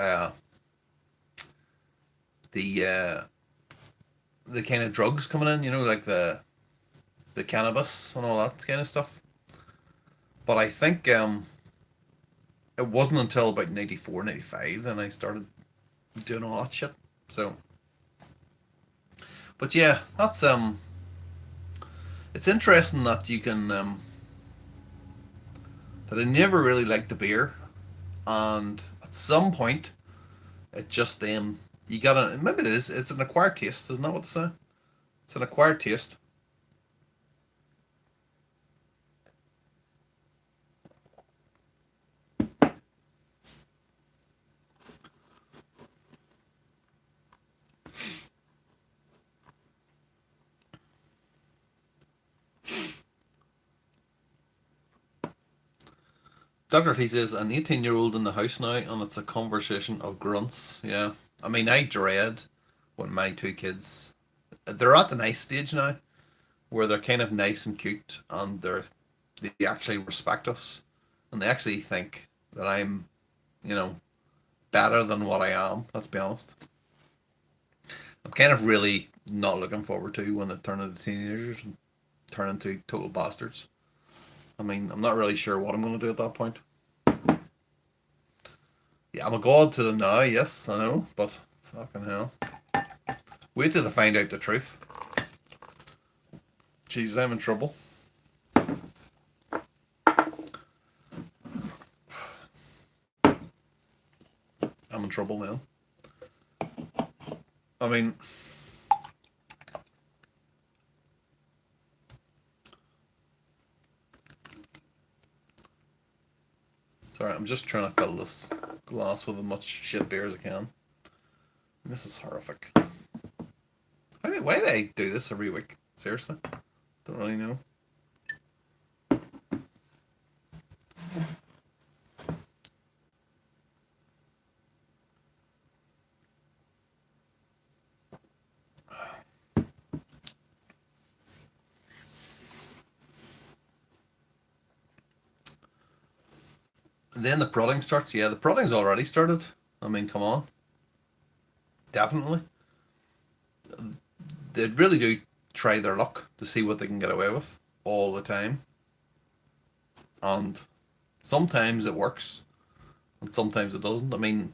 the kind of drugs coming in, like the cannabis and all that kind of stuff. But I think it wasn't until about 94, 95 then I started doing all that shit. So, but yeah, that's it's interesting that you can that I never really liked the beer, and at some point it just you gotta maybe it is it's an acquired taste, isn't that what it's It's an acquired taste. Dr. T says an 18-year-old in the house now, and it's a conversation of grunts. Yeah, I mean I dread when my two kids they're at the nice stage now where they're kind of nice and cute and they actually respect us and they actually think that I'm, you know, better than what I am. Let's be honest. I'm kind of really not looking forward to when they turn into teenagers and turn into total bastards. I mean, I'm not really sure what I'm going to do at that point. Yeah, I'm a god to them now, yes, I know, but fucking hell. Wait till they find out the truth. Jesus, I'm in trouble. I'm in trouble then. I mean, sorry, I'm just trying to fill this glass with as much shit beer as I can. This is horrific. Why do I do this every week? Seriously? Don't really know. And then the prodding starts. Yeah, the prodding's already started. I mean, come on. Definitely. They really do try their luck to see what they can get away with all the time. And sometimes it works, and sometimes it doesn't. I mean,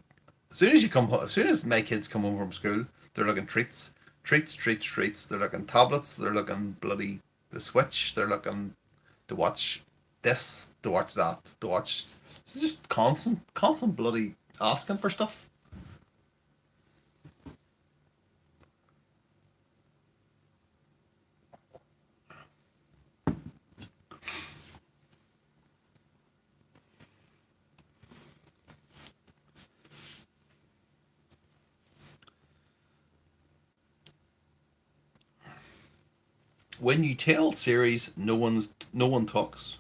as soon as my kids come home from school, they're looking treats, treats, treats, treats. They're looking tablets. They're looking bloody the Switch. They're looking to watch this, to watch that, to watch. It's just constant bloody asking for stuff. When you tell series, no one talks.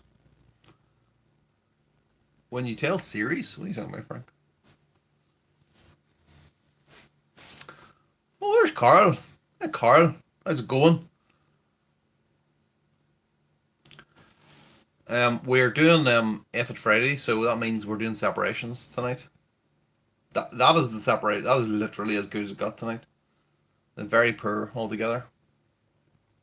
When you tell series, what are you talking about, Frank? Oh, there's Carl. Hey, Carl. How's it going? We're doing F it Friday, so that means we're doing separations tonight. That is the separate. That is literally as good as it got tonight. They're very poor altogether.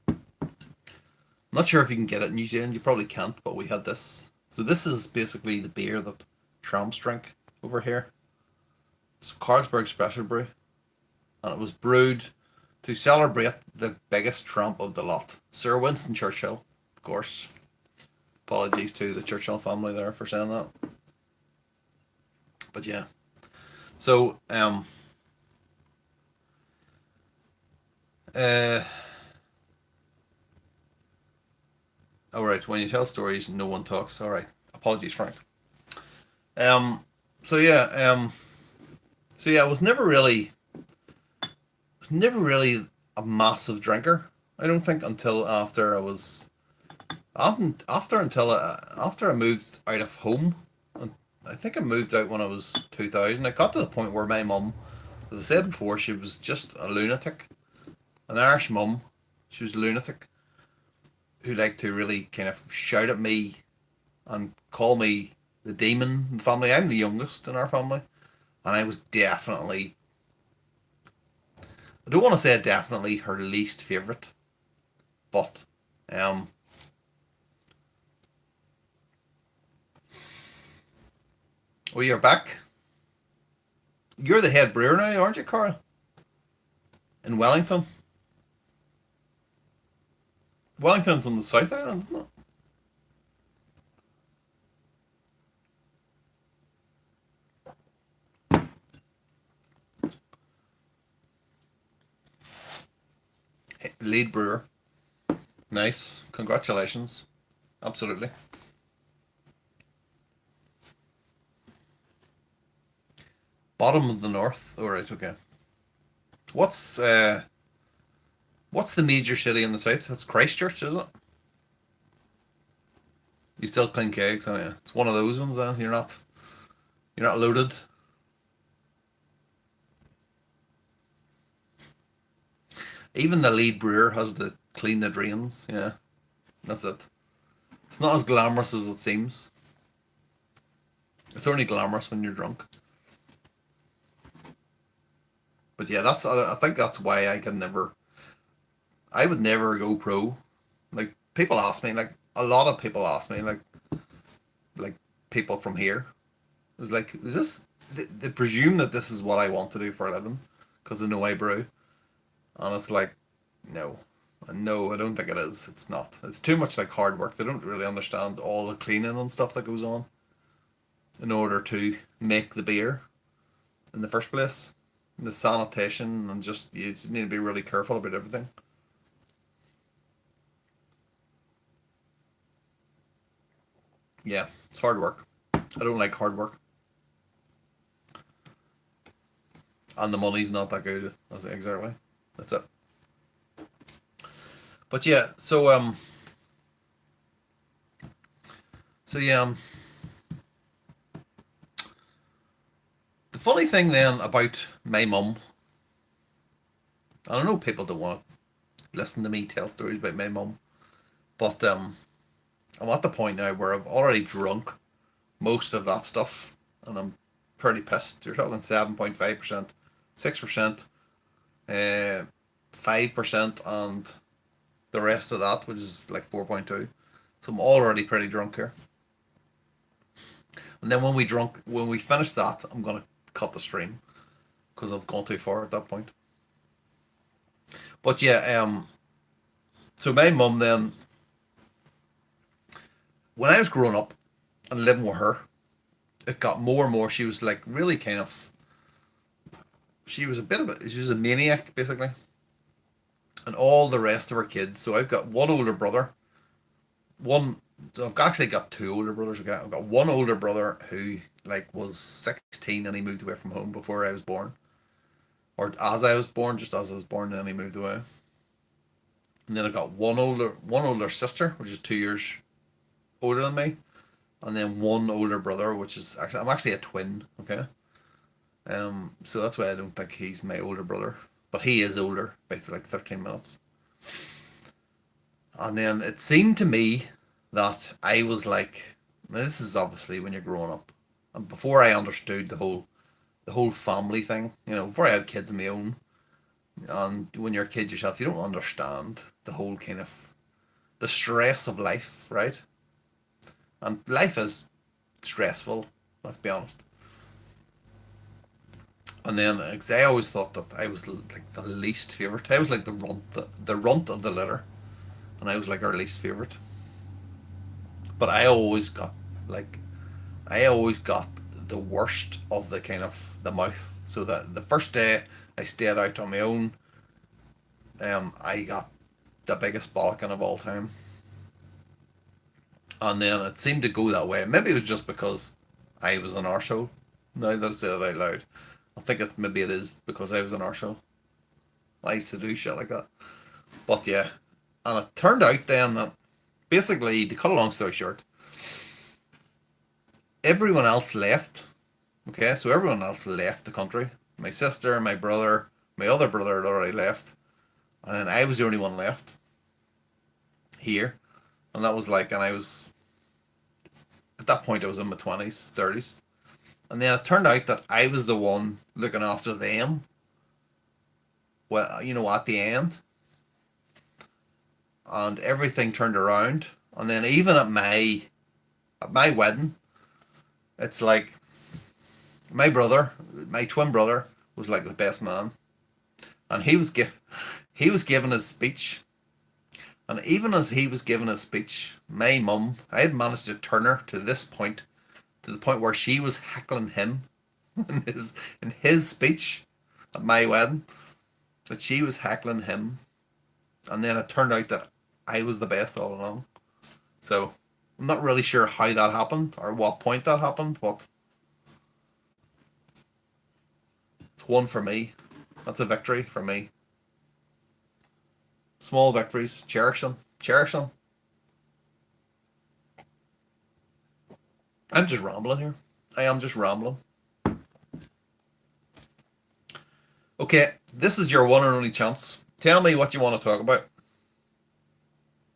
I'm not sure if you can get it in New Zealand. You probably can't, but we had this. So this is basically the beer that tramps drink over here. It's Carlsberg Special Brew, and it was brewed to celebrate the biggest tramp of the lot, Sir Winston Churchill, of course. Apologies to the Churchill family there for saying that. But yeah. So uh alright, when you tell stories no one talks. Alright. Apologies, Frank. Um so yeah, I was never really a massive drinker. I don't think until after I was after I moved out of home. I think I moved out when I was 2000. I got to the point where my mum, as I said before, she was just a lunatic, an Irish mum. She was a lunatic who liked to really kind of shout at me and call me the demon in the family. I'm the youngest in our family, and I was definitely, I don't want to say definitely her least favourite, but um, Oh, you're back. You're the head brewer now, aren't you, Carl? In Wellington. Wellington's on the South Island, isn't it? Lead brewer. Nice. Congratulations. Absolutely. Bottom of the North. All right. Okay. What's uh, what's the major city in the south? That's Christchurch, is it? You still clean kegs, oh yeah. It's one of those ones. Then you're not loaded. Even the lead brewer has to clean the drains. Yeah, that's it. It's not as glamorous as it seems. It's only glamorous when you're drunk. But yeah, I think that's why I can never. I would never go pro. Like people ask me, like a lot of people ask me, like people from here, is like, is this? They presume that this is what I want to do for a living because they know I brew, and it's like, no, no, I don't think it is. It's not. It's too much like hard work. They don't really understand all the cleaning and stuff that goes on in order to make the beer in the first place. The sanitation and just you just need to be really careful about everything. Yeah, it's hard work. I don't like hard work, and the money's not that good. That's it, exactly. That's it. But yeah, so yeah, the funny thing then about my mum, I don't know people don't want to listen to me tell stories about my mum, but I'm at the point now where I've already drunk most of that stuff, and I'm pretty pissed. You're talking 7.5%, 6%, 5%, and the rest of that, which is like 4.2. So I'm already pretty drunk here. And then when we finish that, I'm gonna cut the stream because I've gone too far at that point. But yeah, so my mum then, when I was growing up and living with her, it got more and more. She was like really kind of, she was a maniac basically, and all the rest of her kids. So I've got one older brother, one. So I've actually got two older brothers. I've got one older brother who like was 16 and he moved away from home before I was born, or as I was born, just as I was born, then he moved away. And then I've got one older sister, which is 2 years older than me, and then one older brother, which is actually I'm actually a twin. Okay, so that's why I don't think he's my older brother, but he is older by like 13 minutes. And then it seemed to me that I was like, now this is obviously when you're growing up, and before I understood the whole family thing. You know, before I had kids of my own, and when you're a kid yourself, you don't understand the whole kind of the stress of life, right? And life is stressful. Let's be honest. And then, 'cause I always thought that I was like the least favorite. I was like the runt of the litter, and I was like our least favorite. But like I always got the worst of the kind of the mouth. So that the first day I stayed out on my own, I got the biggest bollocking of all time. And then it seemed to go that way. Maybe it was just because I was an arsehole. Now that I say it out loud, I think maybe it is because I was an arsehole. I used to do shit like that. But yeah, and it turned out then that basically, to cut a long story short, everyone else left. Okay, so everyone else left the country. My sister, my brother, my other brother had already left, and then I was the only one left here. And that was like, and I was at that point I was in my 20s, 30s. And then it turned out that I was the one looking after them. Well, at the end, and everything turned around. And then even at my wedding, it's like My brother, my twin brother, was like the best man, and he was giving his speech, and even as he was giving his speech, my mum, I had managed to turn her to this point, to the point where she was heckling him in his speech at my wedding, that she was heckling him, and then it turned out that I was the best all along. So I'm not really sure how that happened or what point that happened, but it's one for me. That's a victory for me. Small victories, cherish them, cherish them. I'm just rambling here. I am just rambling. Okay, this is your one and only chance. Tell me what you want to talk about.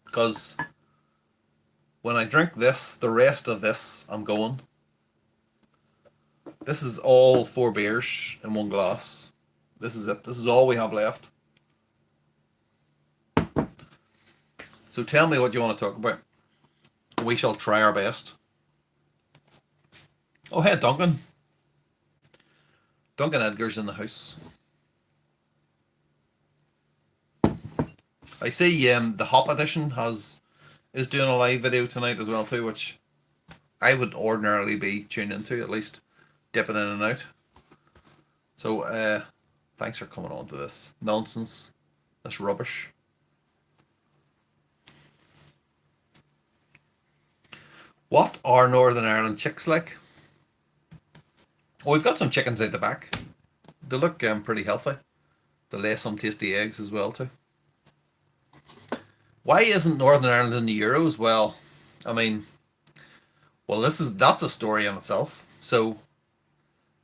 Because when I drink this, the rest of this, I'm going. This is all 4 beers in one glass. This is it. This is all we have left. So tell me what you want to talk about. We shall try our best. Oh, hey, Duncan. Duncan Edgar's in the house. I see the Hop Edition is doing a live video tonight as well too, which I would ordinarily be tuned into, at least dipping in and out. So thanks for coming on to this nonsense, this rubbish. What are Northern Ireland chicks like? Oh, we've got some chickens out the back. They look pretty healthy. They lay some tasty eggs as well too. Why isn't Northern Ireland in the Euros? Well, I mean, that's a story in itself. So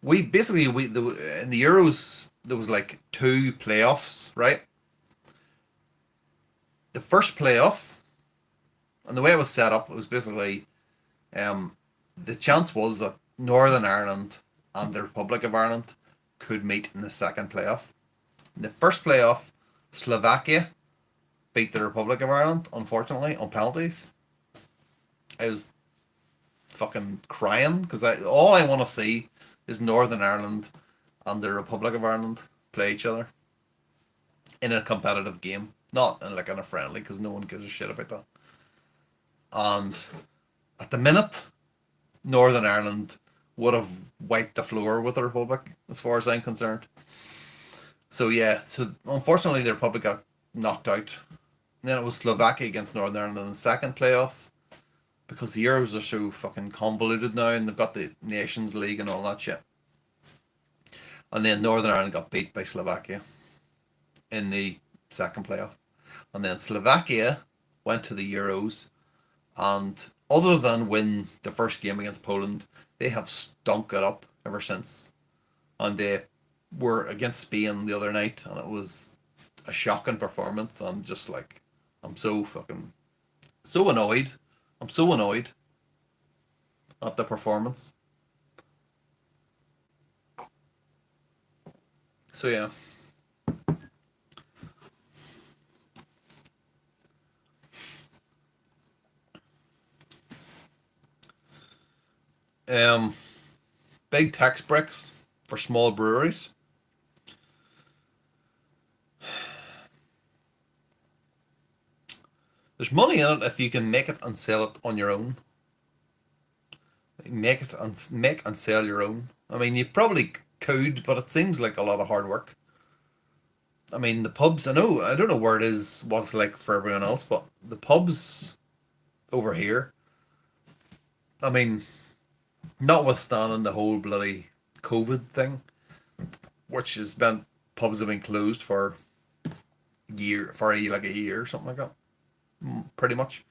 we basically in the Euros there was like 2 playoffs, right? The first playoff, and the way it was set up, it was basically the chance was that Northern Ireland and the Republic of Ireland could meet in the second playoff. In the first playoff, Slovakia beat the Republic of Ireland, unfortunately, on penalties. I was fucking crying because all I want to see is Northern Ireland and the Republic of Ireland play each other in a competitive game, not in a friendly, because no one gives a shit about that. And at the minute, Northern Ireland would have wiped the floor with the Republic, as far as I'm concerned. So yeah, so unfortunately the Republic got knocked out. And then it was Slovakia against Northern Ireland in the second playoff, because the Euros are so fucking convoluted now, and they've got the Nations League and all that shit. And then Northern Ireland got beat by Slovakia in the second playoff. And then Slovakia went to the Euros, and other than win the first game against Poland, they have stunk it up ever since. And they were against Spain the other night, and it was a shocking performance. I'm so annoyed. I'm so annoyed at the performance. So yeah. Um, Big tax breaks for small breweries. There's money in it if you can make it and sell it on your own. Make and sell your own. I mean, you probably could, but it seems like a lot of hard work. I mean, the pubs. I don't know where it is, what it's like for everyone else, but the pubs over here. I mean, notwithstanding the whole bloody COVID thing, which has meant pubs have been closed for like a year or something like that, pretty much.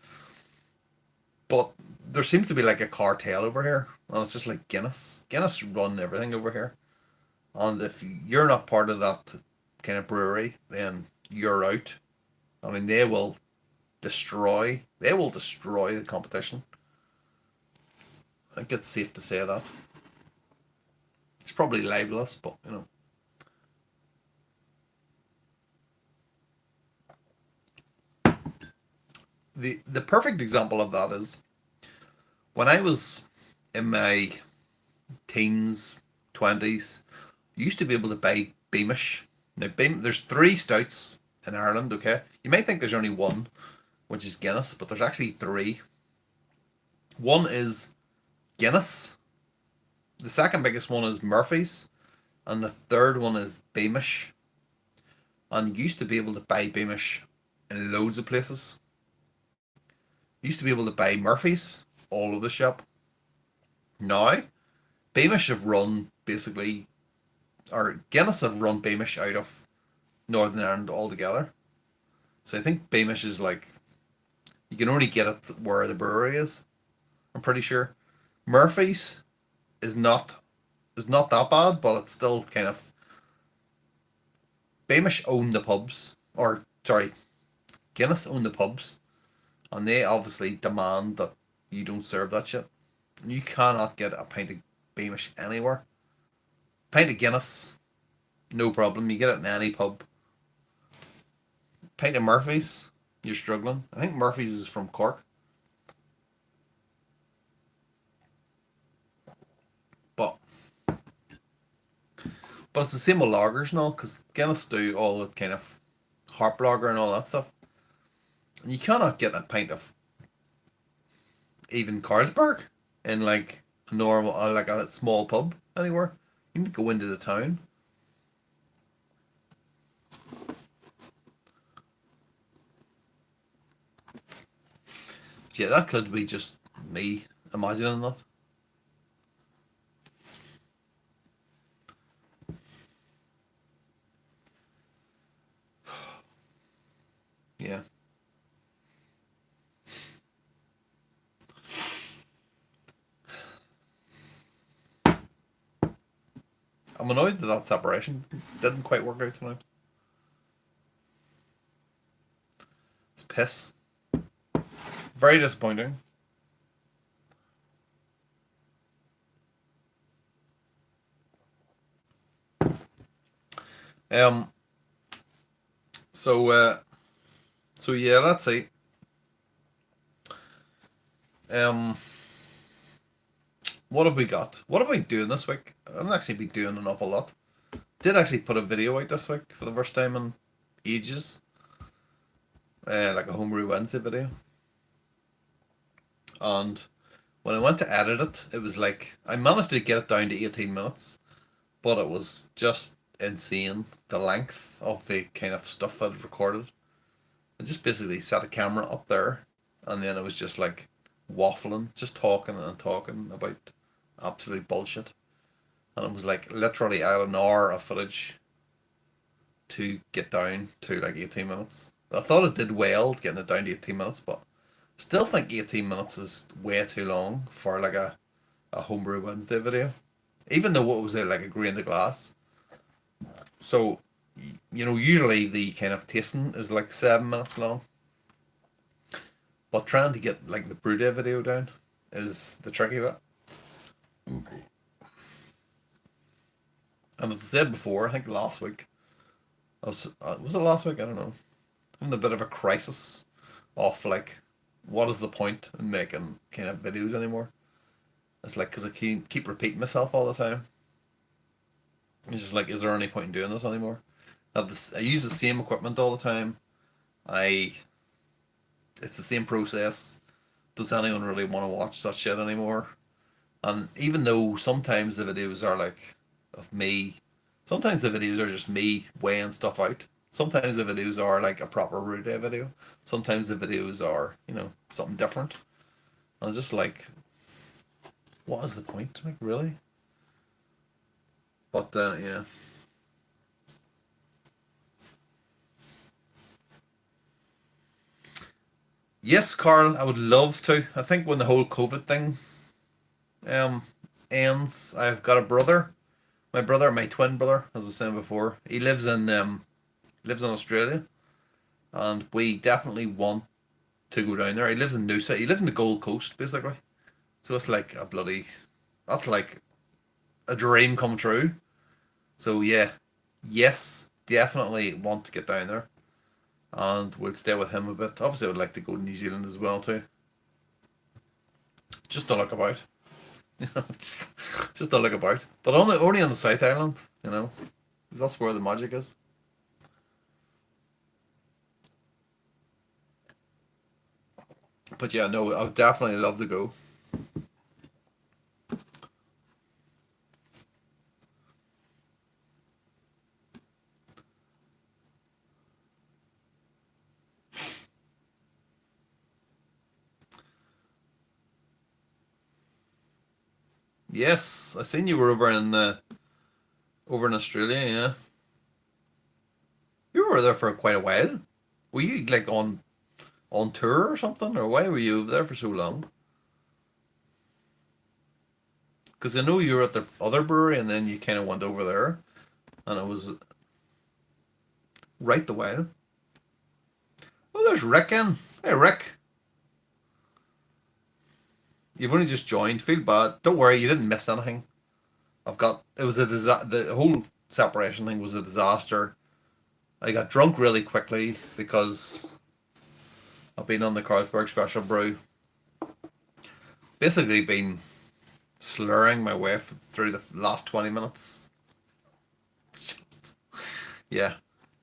But there seems to be like a cartel over here, and it's just like Guinness. Guinness run everything over here, and if you're not part of that kind of brewery, then you're out. I mean, They will destroy the competition. I think it's safe to say that. It's probably libelous, but you know. The perfect example of that is when I was in my teens, 20s, you used to be able to buy Beamish. Now, there's three stouts in Ireland, okay? You might think there's only one, which is Guinness, but there's actually three. One is Guinness, the second biggest one is Murphy's, and the third one is Beamish. And you used to be able to buy Beamish in loads of places. You used to be able to buy Murphy's all over the shop. Now, Beamish have run basically, or Guinness have run Beamish out of Northern Ireland altogether. So I think Beamish is like, you can only get it where the brewery is. I'm pretty sure. Murphy's is not that bad, but it's still kind of. Beamish own the pubs, or sorry, Guinness own the pubs, and they obviously demand that you don't serve that shit. You cannot get a pint of Beamish anywhere. Pint of Guinness, no problem. You get it in any pub. Pint of Murphy's, you're struggling. I think Murphy's is from Cork. But it's the same with lagers and all, because Guinness do all the kind of harp lager and all that stuff. And you cannot get a pint of even Carlsberg in like a normal, like a small pub anywhere. You need to go into the town. But yeah, that could be just me imagining that. Yeah. I'm annoyed that separation didn't quite work out tonight. It's piss. Very disappointing. Um. So yeah, let's see. Um. What have we got? What have we doing this week? I haven't actually been doing an awful lot. Did actually put a video out this week for the first time in ages. Like a Homebrew Wednesday video. And when I went to edit it, it was like I managed to get it down to 18 minutes, but it was just insane the length of the kind of stuff I'd recorded. I just basically set a camera up there, and then it was just like waffling, just talking and talking about absolute bullshit. And it was like literally I had an hour of footage to get down to like 18 minutes. I thought it did well getting it down to 18 minutes, but still think 18 minutes is way too long for like a Homebrew Wednesday video. Even though it was like a grain of glass. So, usually the kind of tasting is like 7 minutes long. But trying to get like the brew day video down is the tricky bit. And as I said before, I think last week, was it last week? I don't know. Having a bit of a crisis of like, what is the point in making kind of videos anymore? It's like, because I keep repeating myself all the time. It's just like, is there any point in doing this anymore? I use the same equipment all the time. It's the same process. Does anyone really want to watch that shit anymore? And even though sometimes the videos are like of me, sometimes the videos are just me weighing stuff out. Sometimes the videos are like a proper root day video. Sometimes the videos are, something different. And it's just like, what is the point? Like, really? But, yeah. Yes, Carl, I would love to. I think when the whole COVID thing um ends, I've got a brother. My twin brother, as I was saying before. He lives in Australia, and we definitely want to go down there. He lives in Noosa. He lives in the Gold Coast, basically. So it's like that's like a dream come true. So yeah, yes, definitely want to get down there, and we'll stay with him a bit. Obviously, I would like to go to New Zealand as well too, just to look about. just, just to look about. But only on the South Island, 'cause that's where the magic is. But yeah, no, I would definitely love to go. Yes, I seen you were over in Australia. Yeah, you were there for quite a while. Were you like on tour or something, or why were you over there for so long? Because I know you were at the other brewery and then you kind of went over there, and it was right the while. Oh, there's Rick in. Hey, Rick, you've only just joined. Feel bad. Don't worry, you didn't miss anything. I've got. It was a disaster. The whole separation thing was a disaster. I got drunk really quickly because I've been on the Carlsberg Special Brew. Basically, been slurring my way through the last 20 minutes. Yeah,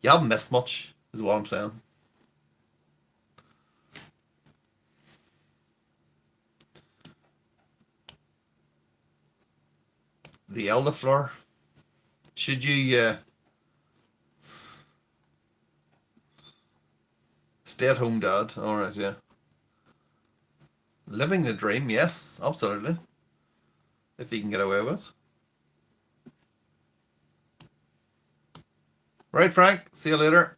you haven't missed much, is what I'm saying. The Elderflower. Should you stay at home dad? Alright, yeah. Living the dream, yes, absolutely. If you can get away with it. Right, Frank, see you later.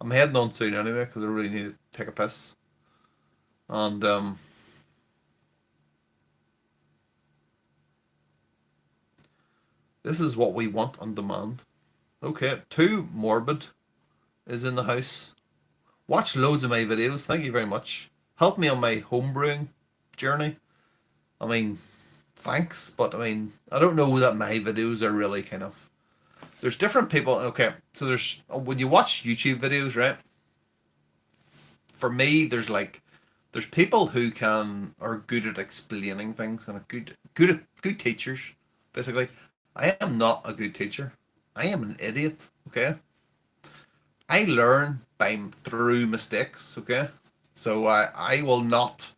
I'm heading on soon anyway because I really need to take a piss. And this is what we want on demand. Okay, Too Morbid is in the house. Watch loads of my videos. Thank you very much. Help me on my homebrewing journey. I mean, thanks, but I mean, I don't know that my videos are really kind of. There's different people. Okay, so there's when you watch YouTube videos, right? For me, there's people who are good at explaining things and are good teachers. Basically, I am not a good teacher. I am an idiot. Okay, I learn by through mistakes. Okay, so I will not.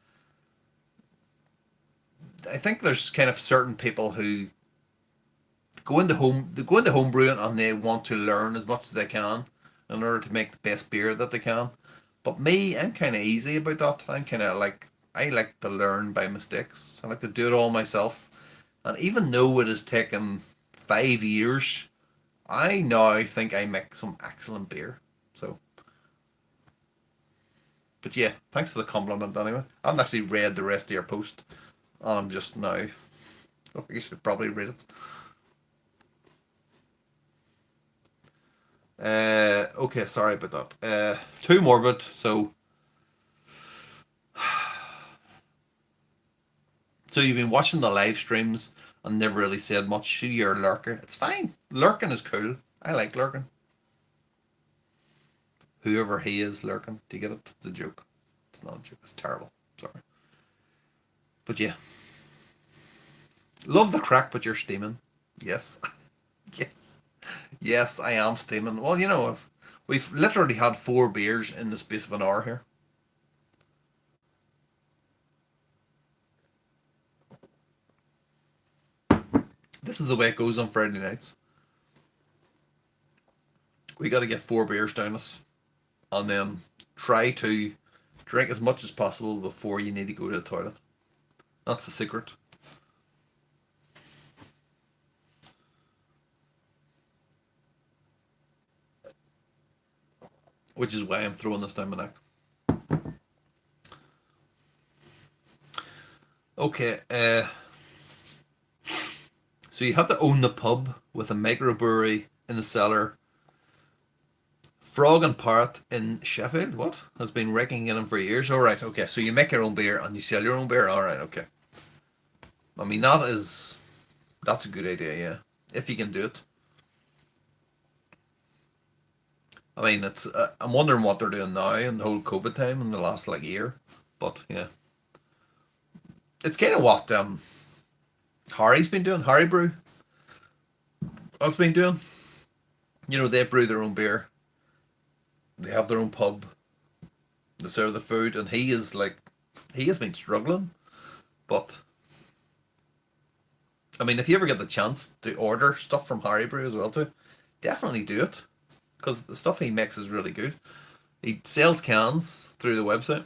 I think there's kind of certain people who they go into home brewing and they want to learn as much as they can in order to make the best beer that they can. But me, I'm kind of easy about that. I'm kind of like I like to learn by mistakes. I like to do it all myself. And even though it has taken 5 years, I now think I make some excellent beer. So, but yeah, thanks for the compliment anyway. I haven't actually read the rest of your post, and I'm just now. You should probably read it. Okay, sorry about that. Too morbid. So you've been watching the live streams and never really said much. You're a lurker. It's fine. Lurking is cool. I like lurking. Whoever he is lurking. Do you get it? It's a joke. It's not a joke. It's terrible. Sorry. But yeah. Love the crack, but you're steaming. Yes. Yes. Yes, I am steaming. Well, we've literally had 4 beers in the space of an hour here. This is the way it goes on Friday nights. We got to get 4 beers down us, and then try to drink as much as possible before you need to go to the toilet. That's the secret. Which is why I'm throwing this down my neck. Okay, so you have to own the pub with a microbrewery in the cellar. Frog and Parrot in Sheffield, what? Has been raking in them for years. Alright, okay, so you make your own beer and you sell your own beer. Alright, okay. I mean, that's a good idea, yeah. If you can do it. I mean, I'm wondering what they're doing now in the whole COVID time in the last like year. But yeah, it's kind of what Harry's been doing Harry Brew. That's been doing. You know, they brew their own beer. They have their own pub. They serve the food, and he is like, he has been struggling. But I mean, if you ever get the chance to order stuff from Harry Brew as well, too, definitely do it because the stuff he makes is really good. He sells cans through the website.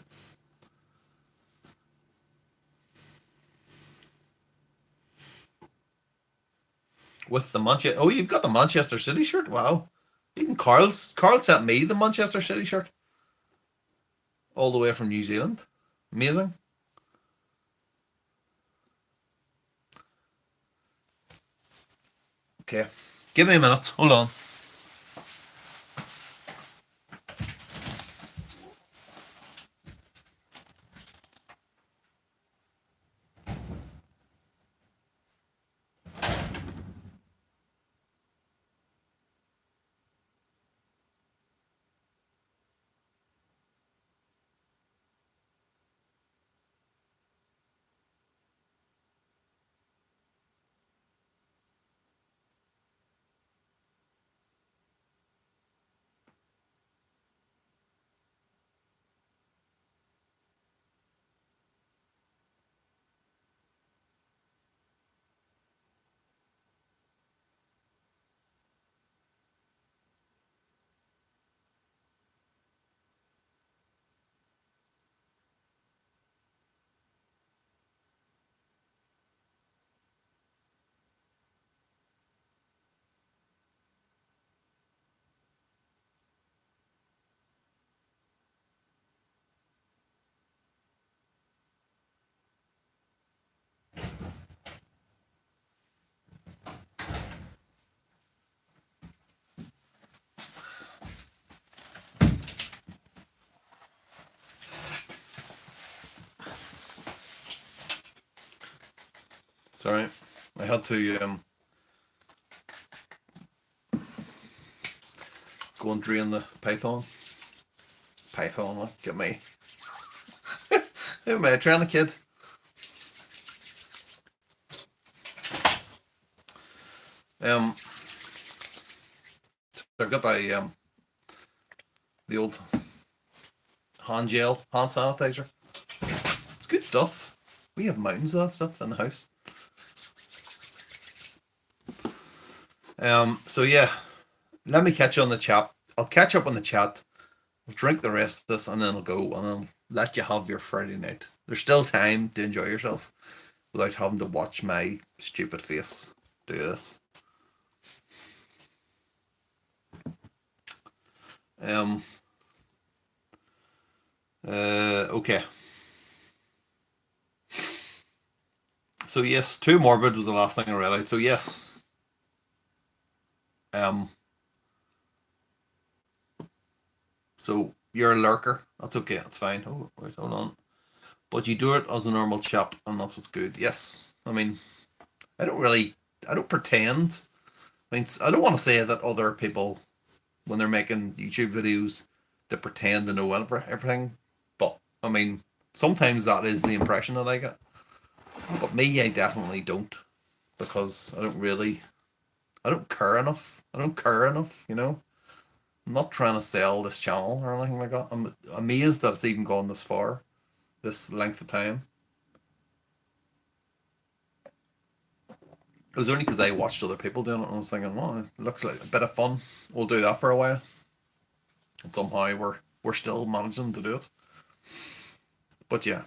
With the Manchester. Oh, you've got the Manchester City shirt. Wow. Even Carl sent me the Manchester City shirt all the way from New Zealand. Amazing. Okay, give me a minute. Hold on. Sorry, I had to go and drain the python. Python, like, get me. Who am I, trying to kid? Um, I've got the old hand gel, hand sanitizer. It's good stuff. We have mountains of that stuff in the house. So yeah, let me catch you on the chat. I'll catch up on the chat. I'll drink the rest of this and then I'll go and I'll let you have your Friday night. There's still time to enjoy yourself without having to watch my stupid face do this. Um. Okay. So yes, Too Morbid was the last thing I read out. So yes. Um. So you're a lurker. That's okay. That's fine. Oh, wait, hold on. But you do it as a normal chap, and that's what's good. Yes. I mean, I don't really. I don't pretend. I mean, I don't want to say that other people, when they're making YouTube videos, they pretend to know everything. But I mean, sometimes that is the impression that I get. But me, I definitely don't because I don't really. I don't care enough. I don't care enough. You know. I'm not trying to sell this channel or anything like that. I'm amazed that it's even gone this far, this length of time. It was only because I watched other people doing it and I was thinking, well, it looks like a bit of fun. We'll do that for a while. And somehow we're still managing to do it. But yeah,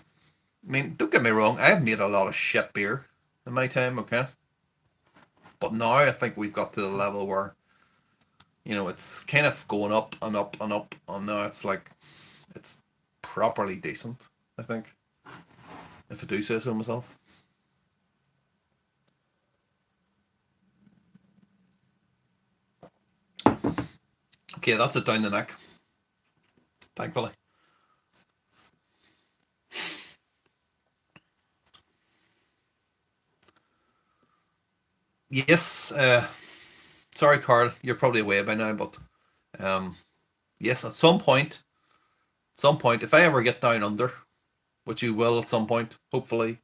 I mean, don't get me wrong, I have made a lot of shit beer in my time, okay? But now I think we've got to the level where, you know, it's kind of going up and up and up, and now it's like, it's properly decent, I think, if I do say so myself. Okay, that's it down the neck, thankfully. Yes, sorry, Carl, you're probably away by now, but um, yes, at some point, if I ever get down under, which you will at some point, hopefully,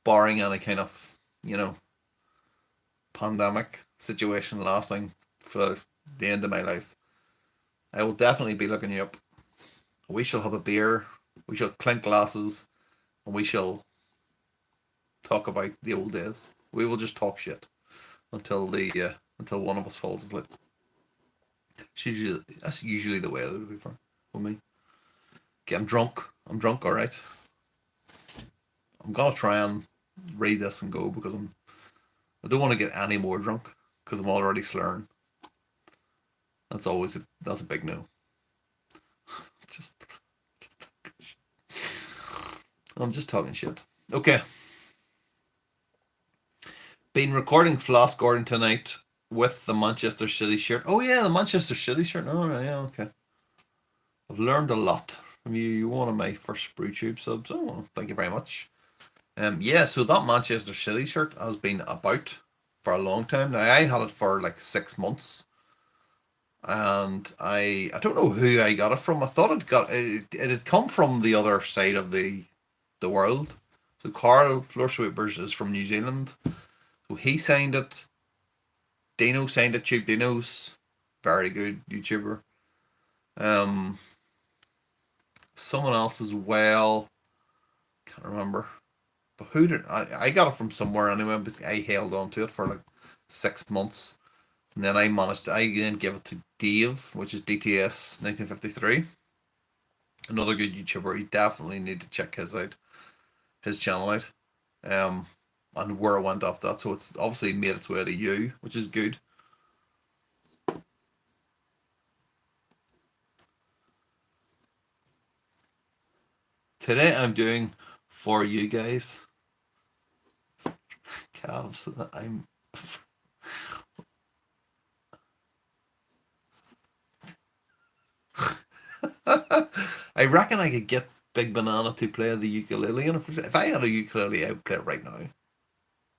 barring any kind of, you know, pandemic situation lasting for the end of my life, I will definitely be looking you up. We shall have a beer, we shall clink glasses, and we shall talk about the old days. We will just talk shit until one of us falls asleep. That's usually the way it would be for me. Okay, I'm drunk. I'm drunk, all right. I'm gonna try and read this and go because I don't want to get any more drunk because I'm already slurring. That's a big no. Just I'm just talking shit. Okay. Been recording Floss Gordon tonight with the Manchester City shirt. Oh yeah, the Manchester City shirt. Oh yeah, okay. I've learned a lot from you. You're one of my first BrewTube subs. Oh, thank you very much. Yeah, so that Manchester City shirt has been about for a long time now. I had it for like 6 months, and I don't know who I got it from. I thought it had come from the other side of the world. So Carl Floor Sweepers is from New Zealand. So he signed it. Dino signed it. Tube Dino's very good YouTuber. Um, Someone else as well. Can't remember. But who did I got it from somewhere anyway? But I held on to it for like 6 months, and then I then give it to Dave, which is DTS 1953. Another good YouTuber. You definitely need to check his channel out. And where it went off that. So it's obviously made its way to you, which is good. Today I'm doing for you guys. Calves. I'm I reckon I could get Big Banana to play the ukulele, and if I had a ukulele, I would play it right now.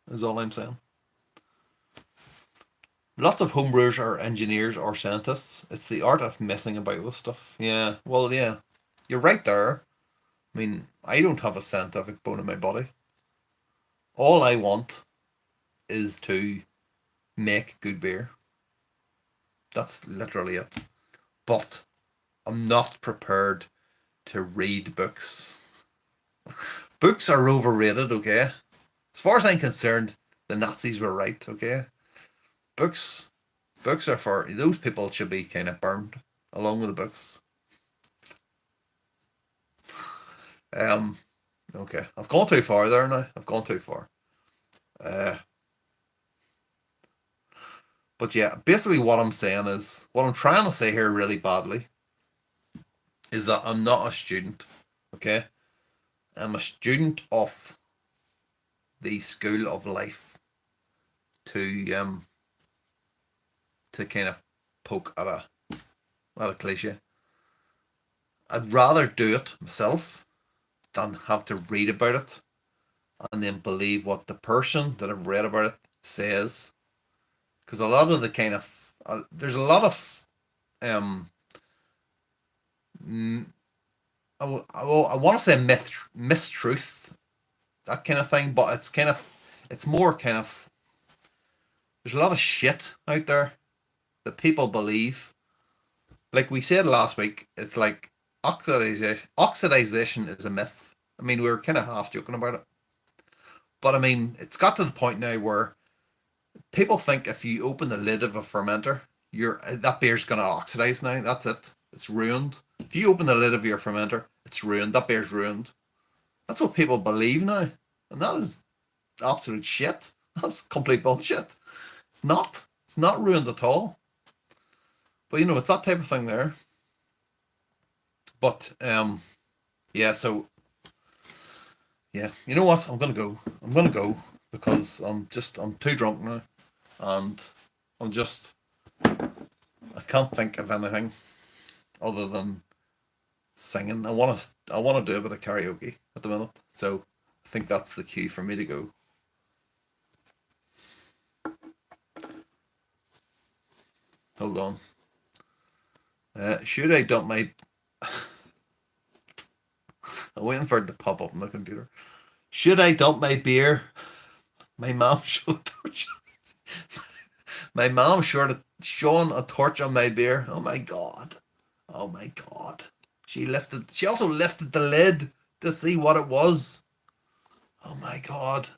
Is all I'm saying. Lots of homebrewers are engineers or scientists. It's the art of messing about with stuff. Yeah, well, yeah, you're right there. I mean, I don't have a scientific bone in my body. All I want is to make good beer. That's literally it. But I'm not prepared to read books. Books are overrated, okay? As far as I'm concerned, the Nazis were right, okay? Books books are for those people should be kind of burned along with the books. Um okay. I've gone too far there now. I've gone too far. Uh but yeah, basically what I'm saying is what I'm trying to say here really badly is that I'm not a student, okay? I'm a student of the school of life to kind of poke at a cliche. I'd rather do it myself than have to read about it and then believe what the person that I've read about it says. Because a lot of the kind of there's a lot of um I want to say mistruth, that kind of thing, but it's more kind of there's a lot of shit out there that people believe. Like we said last week, it's like oxidization is a myth. I mean, we were kind of half joking about it, but I mean, it's got to the point now where people think if you open the lid of a fermenter, that beer's gonna oxidize now. That's it. It's ruined. If you open the lid of your fermenter, it's ruined. That beer's ruined. That's what people believe now, and that is absolute shit. That's complete bullshit. It's not. It's not ruined at all. But it's that type of thing there. But yeah. So yeah, you know what? I'm gonna go. I'm gonna go because I'm too drunk now, and I'm just I can't think of anything other than singing. I wanna do a bit of karaoke at the minute, so I think that's the cue for me to go. Hold on. Should I dump my? I'm waiting for it to pop up on the computer. Should I dump my beer? My mom showed My mom shone a torch on my beer. Oh my god. Oh my god. She also lifted the lid to see what it was. Oh my god.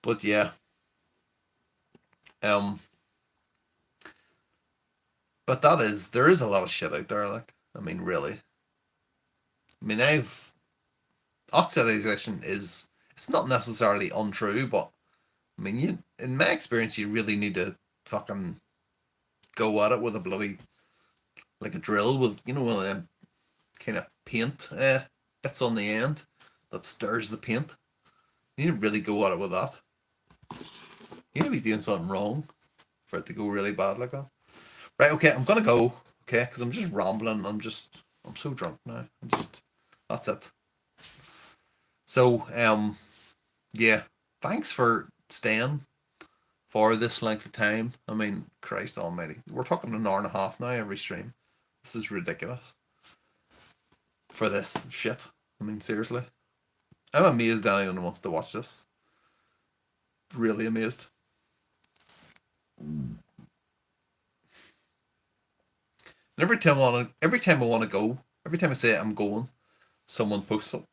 But yeah. Um but there is a lot of shit out there, like, I mean, really. I mean, I've oxidization is, it's not necessarily untrue, but I mean, in my experience, you really need to fucking go at it with a bloody, like a drill with, one of them kind of paint bits on the end that stirs the paint. You need to really go at it with that. You need to be doing something wrong for it to go really bad like that. Right, okay, I'm gonna go, okay, because I'm just rambling. I'm so drunk now. That's it. So, yeah, thanks for staying for this length of time. I mean, Christ almighty. We're talking an hour and a half now every stream. This is ridiculous. For this shit. I mean, seriously. I'm amazed anyone wants to watch this. Really amazed. And every time I wanna go, every time I say I'm going, someone posts something.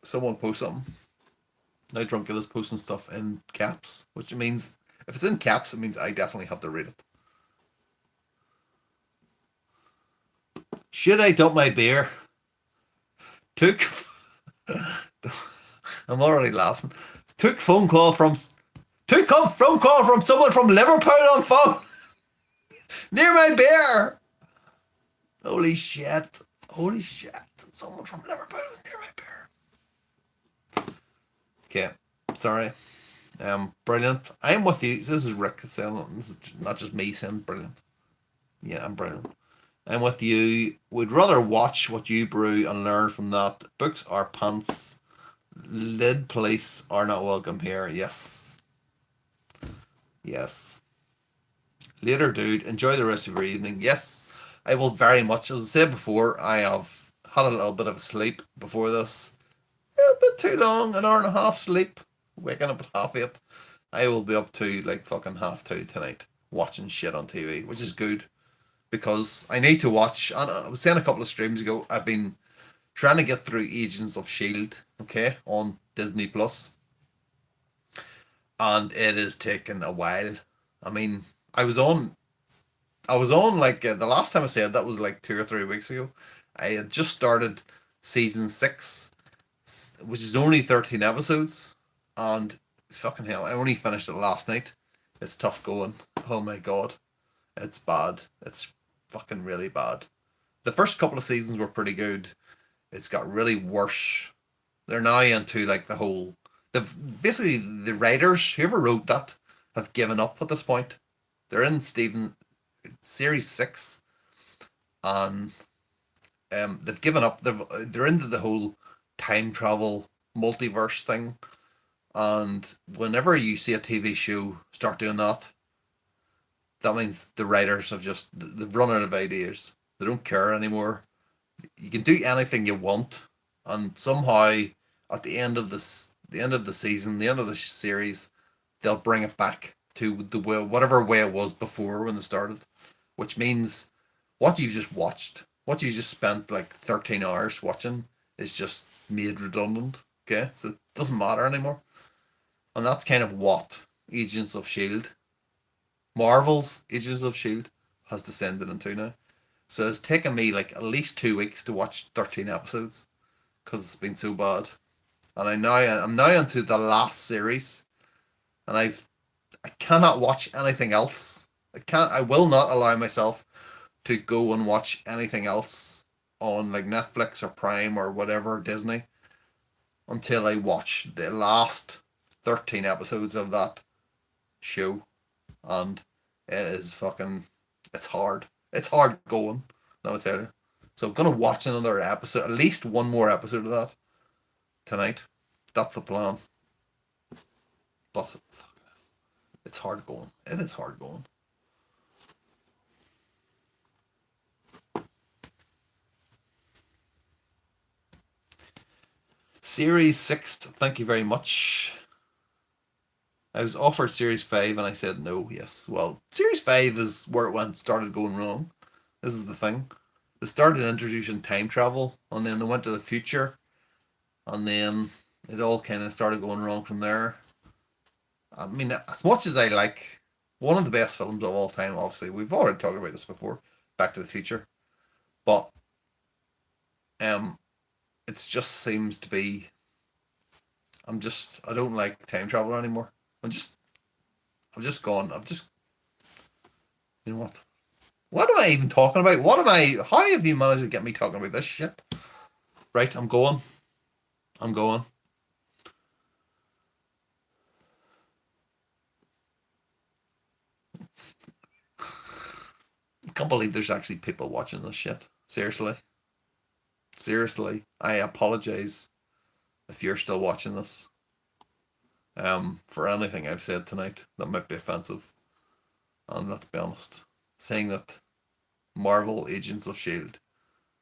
Someone posts something. Now Drunken is posting stuff in caps, which means if it's in caps, it means I definitely have to read it. Should I dump my beer? Took. I'm already laughing. Took phone call from. Took a phone call from someone from Liverpool on phone. Near my beer. Holy shit. Holy shit. Someone from Liverpool was near my beer. Okay. Sorry. Brilliant. I'm with you. This is Rick saying, this is not just me saying brilliant. Yeah, I'm brilliant. I'm with you. Would rather watch what you brew and learn from that. Books are pants. Lid police are not welcome here. Yes. Yes. Later, dude. Enjoy the rest of your evening. Yes, I will very much. As I said before, I have had a little bit of a sleep before this. A bit too long, an hour and a half sleep. Waking up at 8:30. I will be up to like fucking 2:30 tonight watching shit on TV, which is good because I need to watch. And I was saying a couple of streams ago, I've been trying to get through Agents of Shield, okay, on Disney Plus, and it is taking a while. I mean, I was on like the last time I said that was like 2 or 3 weeks ago. I had just started season 6, which is only 13 episodes, and fucking hell, I only finished it last night. It's tough going. Oh my god, it's bad. It's fucking really bad. The first couple of seasons were pretty good. It's got really worse. They're now into like the whole. The basically the writers, whoever wrote that, have given up at this point. They're in Stephen series 6, and they've given up. They're into the whole time travel multiverse thing, and whenever you see a TV show start doing that, that means the writers they've run out of ideas. They don't care anymore. You can do anything you want, and somehow at the end of the season, the end of the series, they'll bring it back to the way, whatever way it was before when they started, which means what you just watched, what you just spent like 13 hours watching, is just made redundant. Okay, so it doesn't matter anymore, and that's kind of what Agents of Shield, Marvel's Agents of Shield, has descended into now. So it's taken me like at least 2 weeks to watch 13 episodes because it's been so bad. And I'm now into the last series, and I cannot watch anything else. I will not allow myself to go and watch anything else on like Netflix or Prime or whatever Disney until I watch the last 13 episodes of that show. And it is fucking, it's hard. It's hard going, let me tell you. So I'm gonna watch another episode, at least one more episode of that tonight. That's the plan. But it's hard going. It is hard going. Series 6, thank you very much. I was offered Series 5 and I said no, yes. Well, Series 5 is where it started going wrong. This is the thing. They started introducing time travel and then they went to the future and then it all kind of started going wrong from there. I mean, as much as I like one of the best films of all time, obviously, we've already talked about this before, Back to the Future, but um, it just seems to be. I don't like time travel anymore. I've just gone. You know what? What am I even talking about? What am I? How have you managed to get me talking about this shit? Right, I'm going. I'm going. I can't believe there's actually people watching this shit. Seriously. Seriously. I apologize if you're still watching this. For anything I've said tonight that might be offensive. And let's be honest. Saying that Marvel Agents of Shield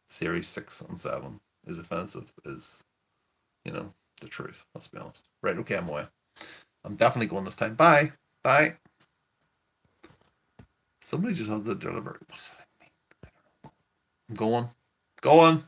Series 6 and 7 is offensive is, the truth. Let's be honest. Right, okay, I'm away. I'm definitely going this time. Bye. Bye. Somebody just had to deliver. What does that mean? I'm going. Going.